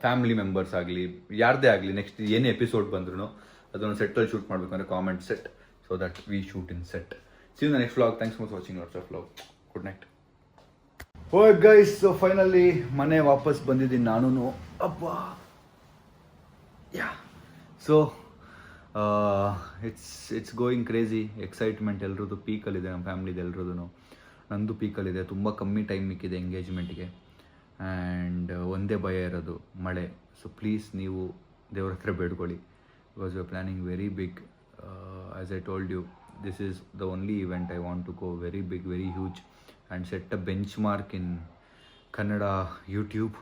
ಫ್ಯಾಮಿಲಿ ಮೆಂಬರ್ಸ್ ಆಗಲಿ ಯಾರದೇ ಆಗಲಿ, ನೆಕ್ಸ್ಟ್ ಏನೇ ಎಪಿಸೋಡ್ ಬಂದ್ರೂ ಅದನ್ನು ಸೆಟ್ಟಲ್ಲಿ ಶೂಟ್ ಮಾಡಬೇಕು ಅಂದರೆ comment set, so that we shoot in set. See you the next vlog. Thanks for watching lots of love. Good night. Oi guys, so finally ಮನೆ ವಾಪಸ್ ಬಂದಿದ್ದೀನಿ ನಾನು. ಅಪ್ಪ yeah, so it's going crazy. Excitement ಎಲ್ರದ್ದು ಪೀಕಲ್ಲಿದೆ, ನಮ್ಮ ಫ್ಯಾಮ್ಲಿದು ಎಲ್ರದ್ದು. ನಂದು ಪೀಕಲ್ಲಿದೆ. ತುಂಬ ಕಮ್ಮಿ ಟೈಮ್ ಮಿಕ್ಕಿದೆ ಎಂಗೇಜ್ಮೆಂಟ್ಗೆ. ಆ್ಯಂಡ್ ಒಂದೇ ಭಯ ಇರೋದು ಮಳೆ. ಸೊ ಪ್ಲೀಸ್ ನೀವು ದೇವ್ರ ಹತ್ರ ಬೇಡ್ಕೊಳ್ಳಿ, because you are planning very big. As I told you, this is the only event I want to go very big, very huge and set a benchmark in Kannada YouTube.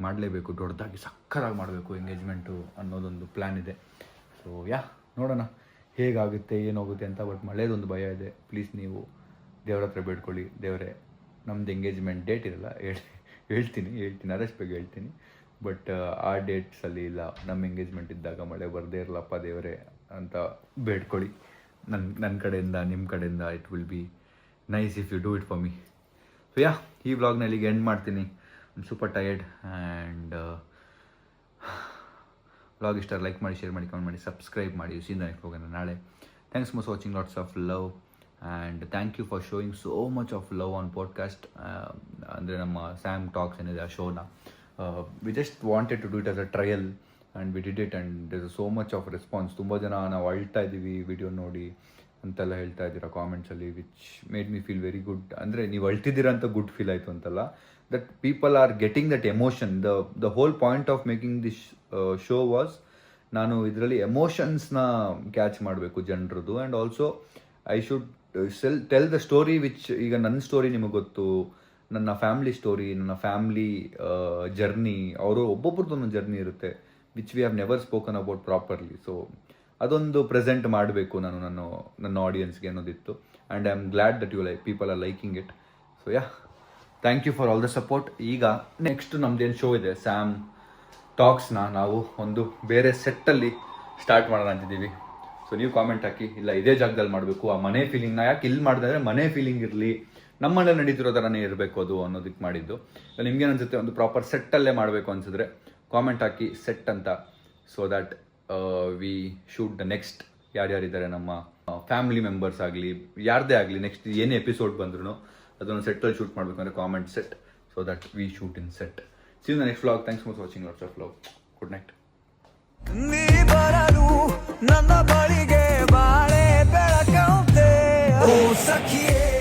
ಮಾಡಲೇಬೇಕು, ದೊಡ್ಡದಾಗಿ ಸಕ್ಕರಾಗಿ ಮಾಡಬೇಕು engagement ಅನ್ನೋದೊಂದು plan ಇದೆ. So ನೋಡೋಣ ಹೇಗಾಗುತ್ತೆ ಏನಾಗುತ್ತೆ ಅಂತ. But ಮಳೆದೊಂದು ಭಯ ಇದೆ. ಪ್ಲೀಸ್ ನೀವು ದೇವ್ರ ಹತ್ರ ಬೇಡ್ಕೊಳ್ಳಿ, ದೇವರೇ ನಮ್ಮದು ಎಂಗೇಜ್ಮೆಂಟ್ ಡೇಟ್ ಇರಲ್ಲ, ಹೇಳ್ತೀನಿ ಆದಷ್ಟು ಬೇಗ ಹೇಳ್ತೀನಿ. ಬಟ್ ಆ ಡೇಟ್ಸಲ್ಲಿ ಇಲ್ಲ, ನಮ್ಮ ಎಂಗೇಜ್ಮೆಂಟ್ ಇದ್ದಾಗ ಮಳೆ ಬರದೇ ಇರಲಪ್ಪ ದೇವರೇ ಅಂತ ಬೇಡ್ಕೊಳ್ಳಿ ನನ್ನ ಕಡೆಯಿಂದ, ನಿಮ್ಮ ಕಡೆಯಿಂದ. It will be nice if you do it for me. So yeah, ಈ ವ್ಲಾಗ್ನ ಇಲ್ಲಿಗೆ ಎಂಡ್ ಮಾಡ್ತೀನಿ. ಸೂಪರ್ ಟಯರ್ಡ್ ಆ್ಯಂಡ್ ವ್ಲಾಗ್ ಇಷ್ಟ ಲೈಕ್ ಮಾಡಿ, ಶೇರ್ ಮಾಡಿ, ಕಮೆಂಟ್ ಮಾಡಿ, ಸಬ್ಸ್ಕ್ರೈಬ್ ಮಾಡಿ. ಸೀನ್ ನೆಕ್ಸ್ಟ್ ಹೋಗೋಣ ನಾಳೆ. Thanks for watching, lots of love and thank you for showing so much of love on podcast. ಅಂದರೆ ನಮ್ಮ ಸ್ಯಾಮ್ ಟಾಕ್ಸ್ ಏನಿದೆ ಆ ಶೋನ, we just wanted to do it as a trial and we did it and there is so much of response. ತುಂಬ ಜನ ನಾವು ಅಳ್ತಾ ಇದ್ದೀವಿ ವಿಡಿಯೋ ನೋಡಿ ಅಂತೆಲ್ಲ ಹೇಳ್ತಾ ಇದ್ದೀರಾ ಕಾಮೆಂಟ್ಸಲ್ಲಿ, which made me feel very good. ಅಂದರೆ ನೀವು ಅಳ್ತಿದ್ದೀರಾ ಅಂತ ಗುಡ್ ಫೀಲ್ ಆಯಿತು ಅಂತಲ್ಲ, that people are getting that emotion. The whole point of making this show was, ನಾನು ಇದರಲ್ಲಿ ಎಮೋಷನ್ಸ್ನ ಕ್ಯಾಚ್ ಮಾಡಬೇಕು ಜನರದ್ದು. And also I should tell the story which, ಈಗ ನನ್ನ ಸ್ಟೋರಿ ನಿಮಗೆ ಗೊತ್ತು, ನನ್ನ ಫ್ಯಾಮ್ಲಿ ಸ್ಟೋರಿ, ನನ್ನ ಫ್ಯಾಮ್ಲಿ ಜರ್ನಿ, ಅವರು ಒಬ್ಬೊಬ್ರದ್ದು ಒಂದೊಂದು ಜರ್ನಿ ಇರುತ್ತೆ which we have never spoken about properly. So ಅದೊಂದು ಪ್ರೆಸೆಂಟ್ ಮಾಡಬೇಕು ನಾನು ನನ್ನ ಆಡಿಯನ್ಸ್ಗೆ ಅನ್ನೋದಿತ್ತು. And I am glad that you people are liking it. So yeah, thank you for all the support. ಈಗ ನೆಕ್ಸ್ಟ್ ನಮ್ದೇನು ಶೋ ಇದೆ ಸ್ಯಾಮ್ ಟಾಕ್ಸ್ನ ನಾವು ಒಂದು ಬೇರೆ ಸೆಟ್ಟಲ್ಲಿ ಸ್ಟಾರ್ಟ್ ಮಾಡೋಣ ಅಂತಿದ್ದೀವಿ. ಸೊ ನೀವು ಕಾಮೆಂಟ್ ಹಾಕಿ, ಇಲ್ಲ ಇದೇ ಜಾಗದಲ್ಲಿ ಮಾಡಬೇಕು, ಆ ಮನೆ ಫೀಲಿಂಗ್ನ ಯಾಕೆ ಇಲ್ಲಿ ಮಾಡಿದ್ರೆ ಮನೆ ಫೀಲಿಂಗ್ ಇರಲಿ, ನಮ್ಮ ಮನೇಲಿ ನಡೀತಿರೋ ಥರನೇ ಇರಬೇಕು ಅದು ಅನ್ನೋದಕ್ಕೆ ಮಾಡಿದ್ದು. ನಿಮ್ಗೇನು ಅನ್ಸುತ್ತೆ ಒಂದು ಪ್ರಾಪರ್ ಸೆಟ್ಟಲ್ಲೇ ಮಾಡಬೇಕು ಅನ್ಸಿದ್ರೆ ಕಾಮೆಂಟ್ ಹಾಕಿ ಸೆಟ್ ಅಂತ. So that we shoot the next ಯಾರ್ಯಾರಿದ್ದಾರೆ ನಮ್ಮ ಫ್ಯಾಮಿಲಿ ಮೆಂಬರ್ಸ್ ಆಗಲಿ ಯಾರದೇ ಆಗಲಿ, ನೆಕ್ಸ್ಟ್ ಏನೇ ಎಪಿಸೋಡ್ ಬಂದ್ರು ಅದನ್ನು ಸೆಟ್ಟಲ್ಲಿ ಶೂಟ್ ಮಾಡಬೇಕು ಅಂದರೆ comment set, so that we shoot in set. See you in the next vlog. Thanks so much for watching. Lots of love. Good night. ನೀ ಬರಲು ನನ್ನ ಬಳಿಗೆ ಬಾಳೆ ಬೆಳಕಂತೆ ಓ ಸಖಿಯೇ.